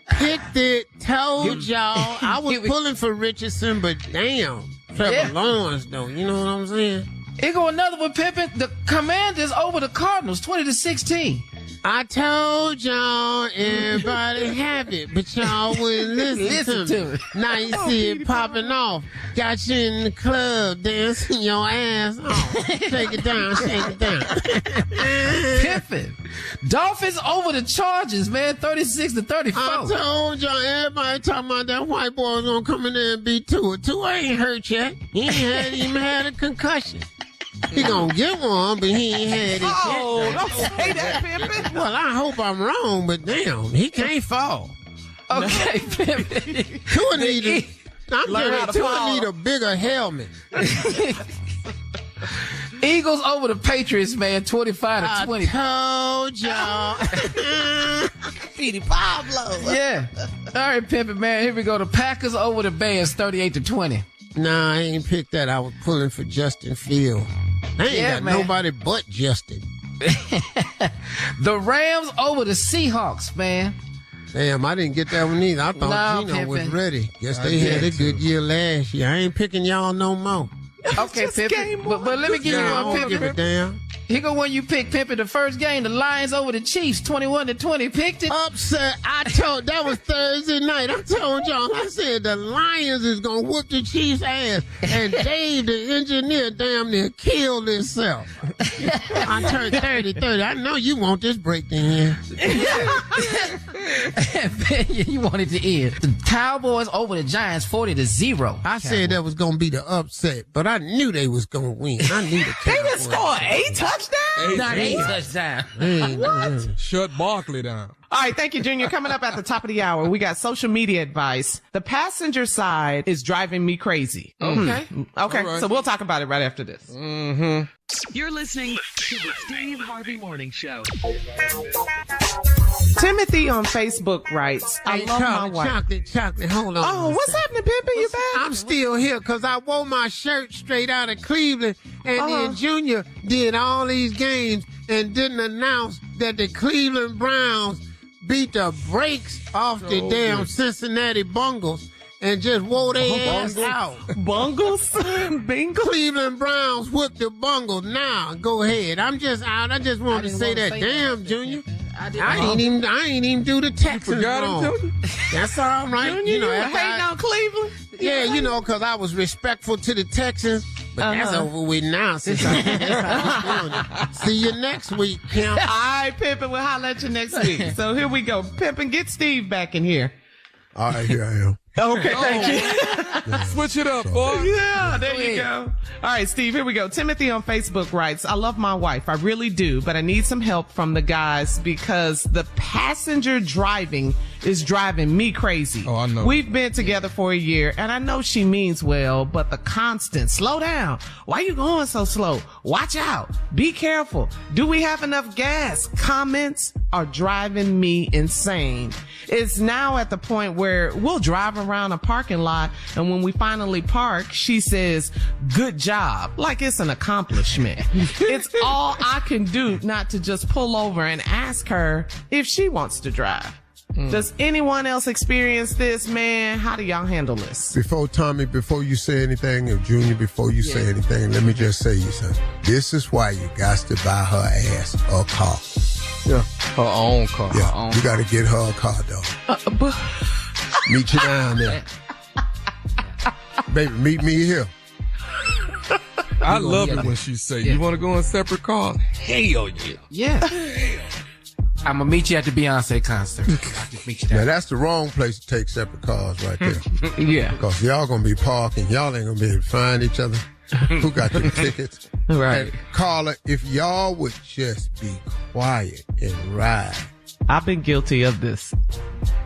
Picked it. Told y'all. I was pulling for Richardson, but damn. Trevor Lawrence, though. You know what I'm saying? Here go another one, Pimpin. The Commanders over the Cardinals, 20-16. I told y'all everybody have it, but y'all wouldn't listen to me. Now you see it popping off. Got you in the club dancing your ass off. Shake it down, shake it down. Pimpin. Dolphins over the Chargers, man, 36-34. I told y'all everybody talking about that white boy was gonna come in there and beat Tua. Tua ain't hurt yet. He ain't even had a concussion. He gonna get one, but he ain't had it yet. Oh, don't say that, Pimpin. Well, I hope I'm wrong, but damn, he can't fall. Okay, Pimpin. Tua need a bigger helmet. Eagles over the Patriots, man, 25 to 20. I told y'all. Petey Pablo. Yeah. All right, Pimpin', man. Here we go. The Packers over the Bears, 38 to 20. Nah, I ain't picked that. I was pulling for Justin Field. I ain't got nobody but Justin. The Rams over the Seahawks, man. Damn, I didn't get that one either. I thought Gino was ready. Guess they had a good year last year. I ain't picking y'all no more. Okay, Pimpin'. But let me give you one, Pimpin'. I don't give a damn. Here go one you picked, Pimpin'. The first game, the Lions over the Chiefs, 21 to 20. Picked it. Upset. That was Thursday night. I told y'all, I said the Lions is going to whoop the Chiefs' ass. And Dave, the engineer, damn near killed himself. I turned 30. I know you want this break to end. You want it to end. The Cowboys over the Giants, 40 to 0. I said that was going to be the upset, but I knew they was going to win. I knew the Cowboys. They didn't score 8 touchdowns? Not 8 touchdowns. What? Shut Barkley down. All right, thank you, Junior. Coming up at the top of the hour, we got social media advice. The passenger side is driving me crazy. Okay. Okay, right. so we'll talk about it right after this. Mm-hmm. You're listening to the Steve Harvey Morning Show. Timothy on Facebook writes, I love my wife. Chocolate, hold on. Oh, what's happening, Pimpin'? You back? I'm still here because I wore my shirt straight out of Cleveland, and then Junior did all these games and didn't announce that the Cleveland Browns beat the brakes off the damn Cincinnati Bungles and just wore their ass out. Bungles? Bingo? Cleveland Browns whooped the Bungles. Now, go ahead. I'm just out. I just wanted to say that. Damn, Junior. I ain't even do the Texans wrong. That's all right. Junior, you know, hating on Cleveland? Yeah, you know, because I was respectful to the Texans. But that's over with now. Since see you next week, Pimp. All right, Pimpin', we'll holler at you next week. So here we go. Pimpin', get Steve back in here. All right, here I am. Okay, thank you. Switch it up, boy. Yeah, there you go. All right, Steve, here we go. Timothy on Facebook writes, I love my wife. I really do, but I need some help from the guys because the passenger driving is driving me crazy. Oh, I know. We've been together for a year, and I know she means well, but the constant, slow down. Why you going so slow? Watch out. Be careful. Do we have enough gas? Comments are driving me insane. It's now at the point where we'll drive around a parking lot, and when we finally park, she says, good job, like it's an accomplishment. It's all I can do not to just pull over and ask her if she wants to drive. Does anyone else experience this, man? How do y'all handle this? Tommy, before you say anything, or Junior, before you say anything, let me just say you something. This is why you got to buy her ass a car. Yeah, her own car. Yeah, you got to get her a car, though. Meet you down there. Baby, meet me here. I love it when she say, you want to go in separate cars? Hell yeah. Yeah. I'm going to meet you at the Beyonce concert. I'll just meet you there. Now, that's the wrong place to take separate cars right there. Yeah. Because y'all going to be parking. Y'all ain't going to be able to find each other. Who got the tickets? Right. And Carla, if y'all would just be quiet and ride. I've been guilty of this.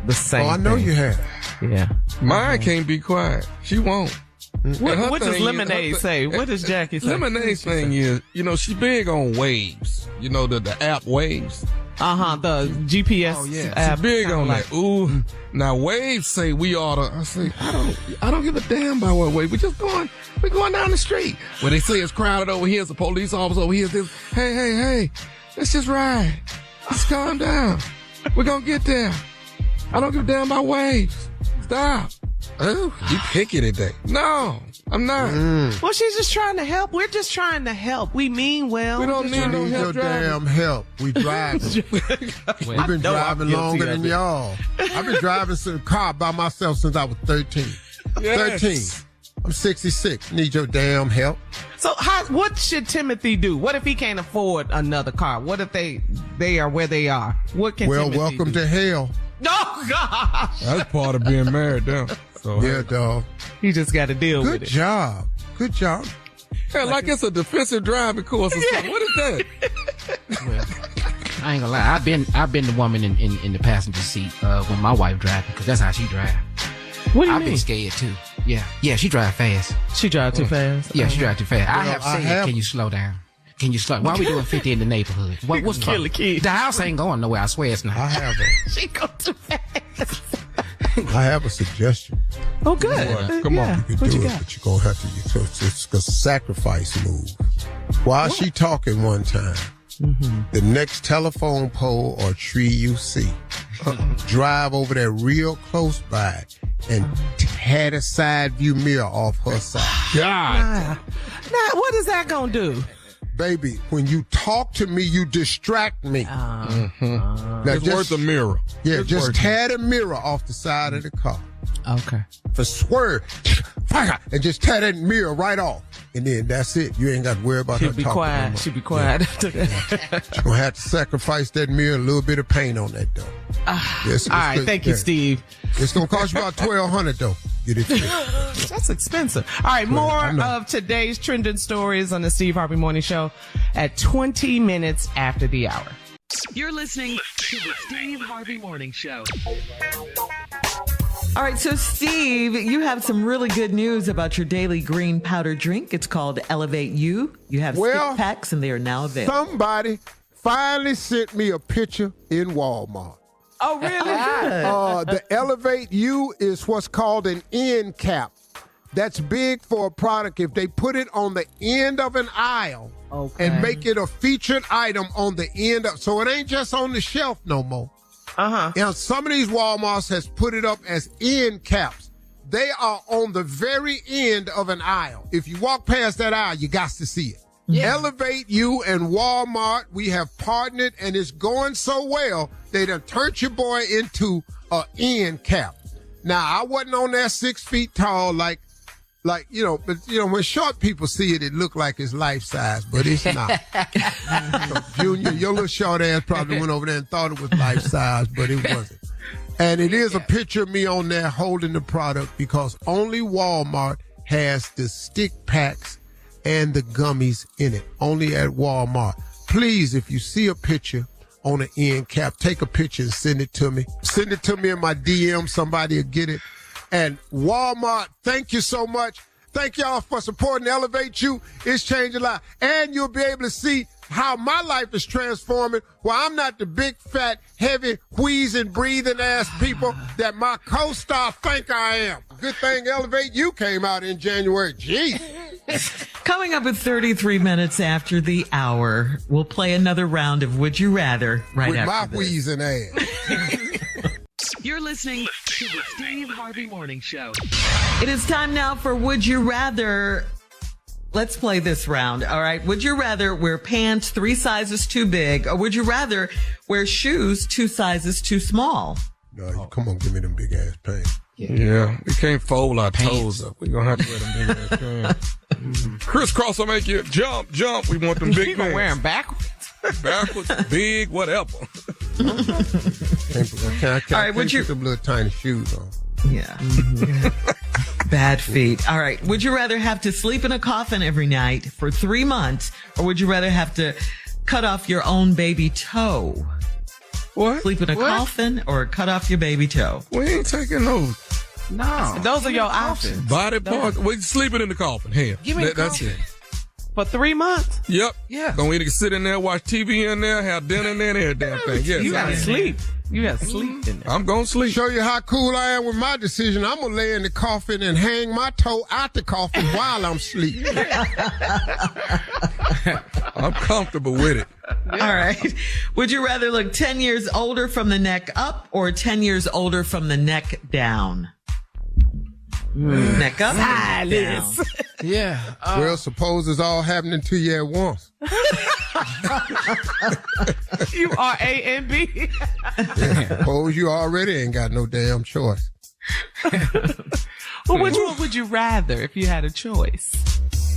The same I know thing. you have. Yeah. Mine can't be quiet. She won't. What does Lemonade say? What does Jackie say? Lemonade's thing is, you know, she big on Waves. You know, the app Waves. The GPS app. She big on that. Ooh. Now Waves say we ought to. I say, I don't give a damn about what Waves. We're going down the street. When they say it's crowded over here, it's a police officer over here. Hey, let's just ride. Just calm down. We're gonna get there. I don't give a damn about Waves. Stop. Oh, you picky today. No, I'm not. Well, she's just trying to help. We're just trying to help. We mean well. We don't need no help your driving. damn help. We driving. We've been driving longer than y'all. I've been driving a car by myself since I was 13. Yes. 13. I'm 66. Need your damn help. So what should Timothy do? What if he can't afford another car? What if they are where they are? What can Timothy welcome do? to hell. Oh, gosh. That's part of being married now. So, yeah, dog. You just got to deal with it. Good job. Yeah, like it's a defensive driving course or something. What is that? Well, I ain't gonna lie. I've been the woman in the passenger seat when my wife driving, because that's how she drive. What do you I've mean? been scared too. Yeah, she drive fast. She drive too fast? Yeah, she drive too fast. I have said, can you slow down? Can you slow? Why are we doing 50 in the neighborhood? What's kill the kid? The house ain't going nowhere, I swear it's not. I have She go too fast. I have a suggestion. Oh, good. Come on. You can do it, but you're going to have to, it's a sacrifice move. While she talking one time, the next telephone pole or tree you see, drive over there real close by and tear the side view mirror off her side. God. Now, what is that going to do? Baby, when you talk to me, you distract me. Now, It's worth a mirror. Yeah, It's just worth tear the mirror off the side of the car. Okay. For swerve, and just tear that mirror right off. And then that's it. You ain't got to worry about her She'll be talking quiet. no more. She'll be quiet. You're going to have to sacrifice that mirror, a little bit of paint on that, though. Yes, All right. Thank you, Steve. It's going to cost you about $1,200, though. Get it fixed. That's expensive. All right. More of today's trending stories on the Steve Harvey Morning Show at 20 minutes after the hour. You're listening to the Steve Harvey Morning Show. All right, so Steve, you have some really good news about your daily green powder drink. It's called Elevate You. You have stick packs, and they are now available. Somebody finally sent me a picture in Walmart. Oh, really? The Elevate You is what's called an end cap. That's big for a product if they put it on the end of an aisle and make it a featured item on the end of, so it ain't just on the shelf no more. You know, some of these Walmarts has put it up as end caps. They are on the very end of an aisle. If you walk past that aisle, you got to see it. Yeah. Elevate You and Walmart, we have partnered, and it's going so well, they done turned your boy into an end cap. Now, I wasn't on there 6 feet tall like, but when short people see it, it look like it's life size, but it's not. So, Junior, your little short ass probably went over there and thought it was life size, but it wasn't. And it is a picture of me on there holding the product because only Walmart has the stick packs and the gummies in it. Only at Walmart. Please, if you see a picture on an end cap, take a picture and send it to me. Send it to me in my DM. Somebody will get it. And Walmart, thank you so much. Thank y'all for supporting Elevate You. It's changing a lot. And you'll be able to see how my life is transforming, where I'm not the big, fat, heavy, wheezing, breathing ass people that my co-star think I am. Good thing Elevate You came out in January. Jeez. Coming up at 33 minutes after the hour, we'll play another round of Would You Rather right after with my this. wheezing ass. You're listening to the Steve Harvey Morning Show. It is time now for Would You Rather. Let's play this round. All right. Would you rather wear pants 3 sizes too big, or would you rather wear shoes 2 sizes too small? No, you come on, give me them big ass pants. Yeah, we can't fold our toes up. We're going to have to wear them big ass pants. Crisscross will make you jump. We want them big pants. You going to wear them backwards? Backwards, big, whatever. All right, would you put them little tiny shoes on? Yeah. Bad feet. All right. Would you rather have to sleep in a coffin every night for 3 months, or would you rather have to cut off your own baby toe? What? Sleep in a coffin or cut off your baby toe? We ain't taking those. No. Those are your options. Body parts. We sleeping in the coffin. Here. Give me That's it. For 3 months? Yep. Yeah. Gonna either sit in there, watch TV in there, have dinner in there, and every damn thing. Yes, you gotta sleep. You gotta sleep in there. I'm gonna sleep. Show you how cool I am with my decision. I'm gonna lay in the coffin and hang my toe out the coffin while I'm sleeping. I'm comfortable with it. All right. Would you rather look 10 years older from the neck up or 10 years older from the neck down? Neck up? Silence. Yeah. Well, suppose it's all happening to you at once. You are A and B. Yeah, suppose you already ain't got no damn choice. Well, which one would you rather if you had a choice?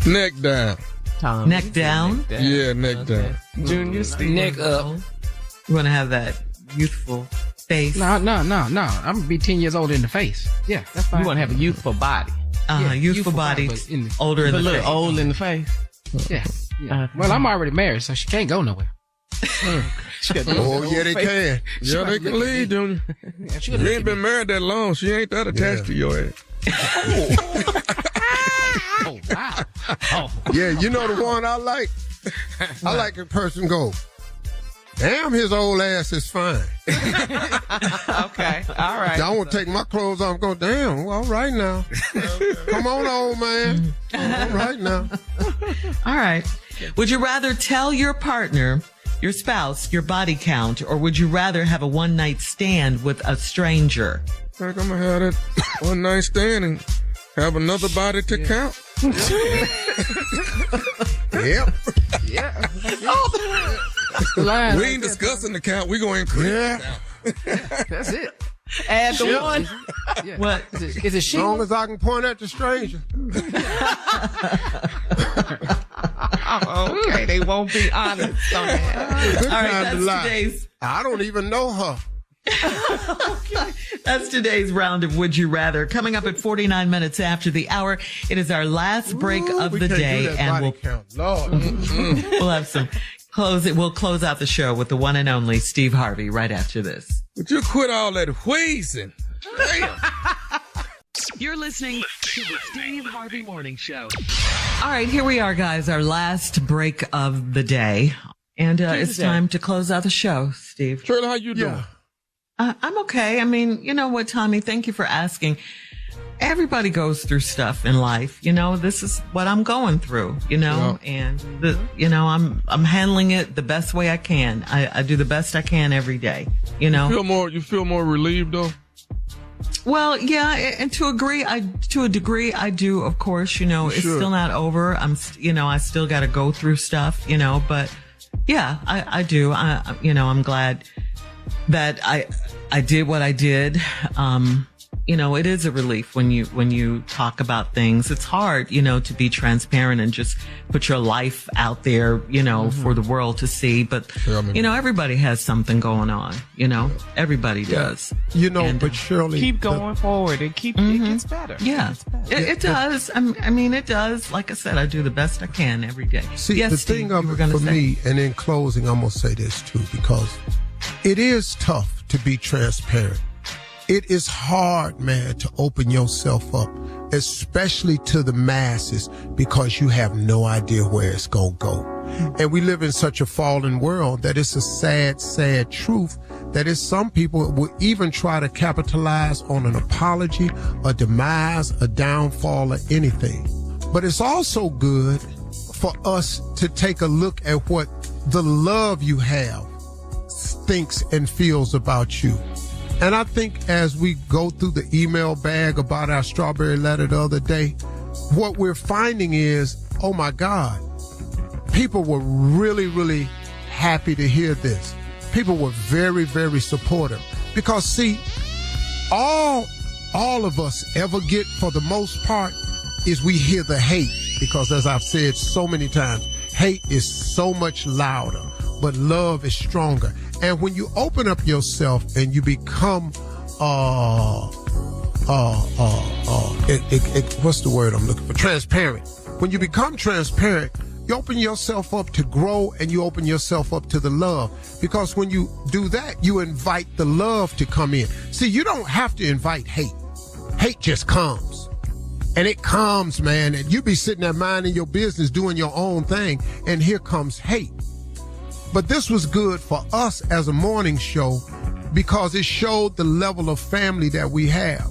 Neck down. Tom, Neck down? Yeah, neck down. Junior, Steve. Neck up. You want to have that youthful face? No. I'm gonna be 10 years older in the face. Yeah, that's fine. You want to have a youthful body. Youthful body, older in the face. Old in the face. Yeah. Well, I'm already married, so she can't go nowhere. Oh, yeah, they can. Yeah, they can leave, Junior. You ain't been married that long. She ain't that attached to your ass. Oh, wow. Oh. Yeah, you know the one I like? I like a person go, damn, his old ass is fine. Okay, all right. I want to take my clothes off and go, damn, well, all right now. Come on, old man. All right now. All right. Would you rather tell your partner, your spouse, your body count, or would you rather have a one-night stand with a stranger? I think I'm going to have that one night stand and have another body to count. Yep. Yeah. We ain't discussing the count. We going to increase the count. That's it. Add the one. Yeah. What? Is it she? As long as I can point at the stranger. Okay, they won't be honest on that. Good All right, time to that's lie. today's. I don't even know her. Okay. That's today's round of Would You Rather. Coming up at 49 minutes after the hour, it is our last break of we the can't day, do that and body count. Lord. we'll have some close. We'll close out the show with the one and only Steve Harvey right after this. Would you quit all that wheezing? Damn. You're listening to the Steve Harvey Morning Show. All right, here we are, guys. Our last break of the day, and it's time to close out the show. Steve, Shirley, how you doing? Yeah. I'm okay. I mean, you know what, Tommy? Thank you for asking. Everybody goes through stuff in life. You know, this is what I'm going through, you know, and I'm handling it the best way I can. I do the best I can every day, you know. You feel more relieved though? Well, yeah, and to a degree, I do, of course, you know, it's still not over. I still got to go through stuff, you know, but yeah, I do. I'm glad that I did what I did. You know, it is a relief when you talk about things. It's hard, you know, to be transparent and just put your life out there, you know, for the world to see. But, you know, everybody has something going on, you know, everybody does. You know, And, but Shirley. Keep going forward and it gets better. Yeah, it does. I mean, it does. Like I said, I do the best I can every day. See, yes, the Steve, thing of you were it gonna for say. me, and in closing, I'm going to say this too, because it is tough to be transparent. It is hard, man, to open yourself up, especially to the masses, because you have no idea where it's going to go. And we live in such a fallen world that it's a sad, sad truth that is some people will even try to capitalize on an apology, a demise, a downfall, or anything. But it's also good for us to take a look at what the love you have thinks and feels about you. And I think as we go through the email bag about our strawberry letter the other day, what we're finding is, oh my God, people were really, really happy to hear this. People were very, very supportive. Because see, all of us ever get for the most part is we hear the hate. Because as I've said so many times, hate is so much louder, but love is stronger. And when you open up yourself and you become, what's the word I'm looking for? Transparent. When you become transparent, you open yourself up to grow and you open yourself up to the love. Because when you do that, you invite the love to come in. See, you don't have to invite hate. Hate just comes. And it comes, man, and you be sitting there minding your business, doing your own thing, and here comes hate. But this was good for us as a morning show because it showed the level of family that we have.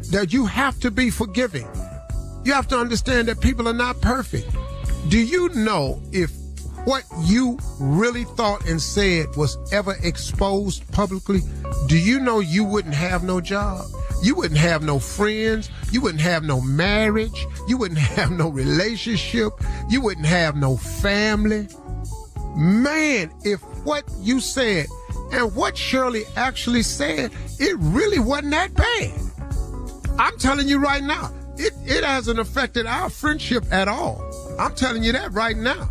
That you have to be forgiving. You have to understand that people are not perfect. Do you know if what you really thought and said was ever exposed publicly, do you know you wouldn't have no job? You wouldn't have no friends. You wouldn't have no marriage. You wouldn't have no relationship. You wouldn't have no family. Man, if what you said and what Shirley actually said, it really wasn't that bad. I'm telling you right now, it hasn't affected our friendship at all. I'm telling you that right now.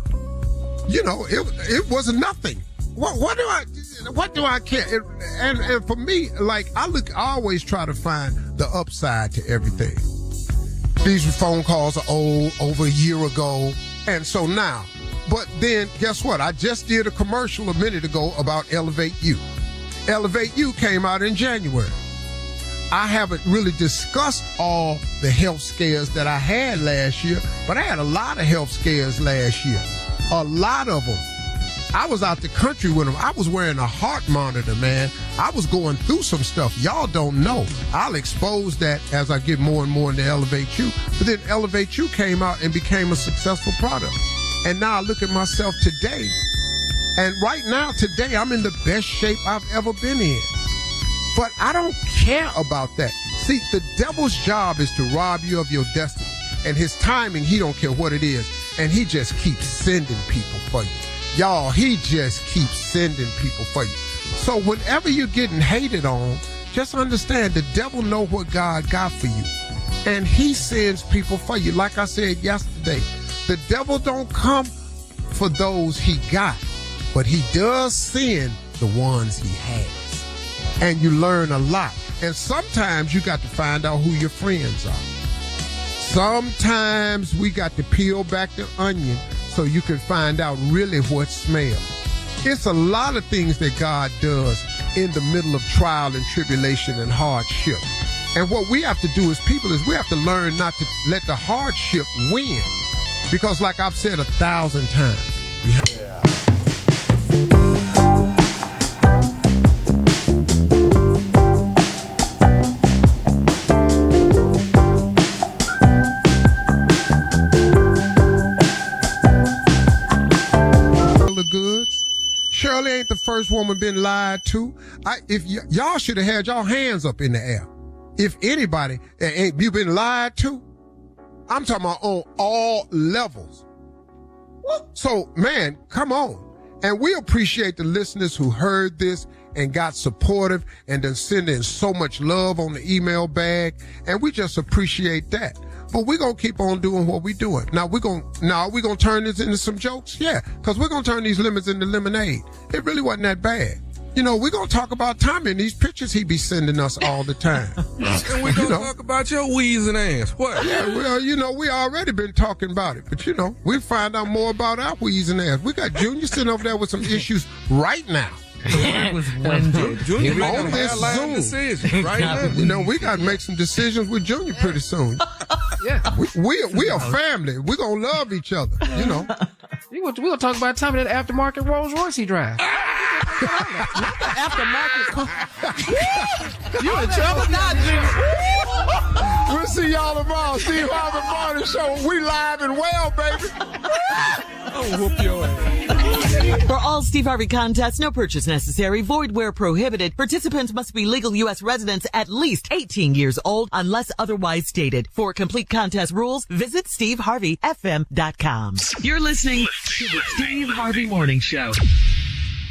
You know, it was nothing. What do I care? And for me, like I always try to find the upside to everything. These phone calls are old, over a year ago, and so now. But then, guess what? I just did a commercial a minute ago about Elevate You. Elevate You came out in January. I haven't really discussed all the health scares that I had last year, but I had a lot of health scares last year. A lot of them. I was out the country with them. I was wearing a heart monitor, man. I was going through some stuff. Y'all don't know. I'll expose that as I get more and more into Elevate You. But then Elevate You came out and became a successful product. And now I look at myself today. And right now, today, I'm in the best shape I've ever been in. But I don't care about that. See, the devil's job is to rob you of your destiny. And his timing, he don't care what it is. And he just keeps sending people for you. Y'all, he just keeps sending people for you. So whenever you're getting hated on, just understand the devil know what God got for you. And he sends people for you. Like I said yesterday, the devil don't come for those he got, but he does send the ones he has. And you learn a lot. And sometimes you got to find out who your friends are. Sometimes we got to peel back the onion so you can find out really what smells. It's a lot of things that God does in the middle of trial and tribulation and hardship. And what we have to do as people is we have to learn not to let the hardship win. Because like I've said 1,000 times, Shirley ain't the first woman been lied to. If y'all should have had y'all hands up in the air. If anybody, ain't you been lied to? I'm talking about on all levels. So, man, come on. And we appreciate the listeners who heard this and got supportive and then sending so much love on the email bag. And we just appreciate that. But we're going to keep on doing what we're doing. Now, we're going to turn this into some jokes? Yeah, because we're going to turn these lemons into lemonade. It really wasn't that bad. You know, we're going to talk about Tommy and these pictures he be sending us all the time. And we're going to talk about your wheezing ass. What? Yeah, well, you know, we already been talking about it. But, you know, we find out more about our wheezing ass. We got Junior sitting over there with some issues right now. It was winded. Junior on this Zoom. Decisions right now. You know, we got to make some decisions with Junior pretty soon. Yeah. We a family. We're going to love each other, you know. We're going to talk about Tommy, that aftermarket Rolls Royce he drives. Aftermarket car. You in trouble now, Junior. We'll see y'all tomorrow. Steve Harvey Morning Show. We live and well, baby. I'll whoop your ass. For all Steve Harvey contests, no purchase necessary, void where prohibited. Participants must be legal U.S. residents at least 18 years old unless otherwise stated. For complete contest rules, visit SteveHarveyFM.com. You're listening to the Steve Harvey Morning Show.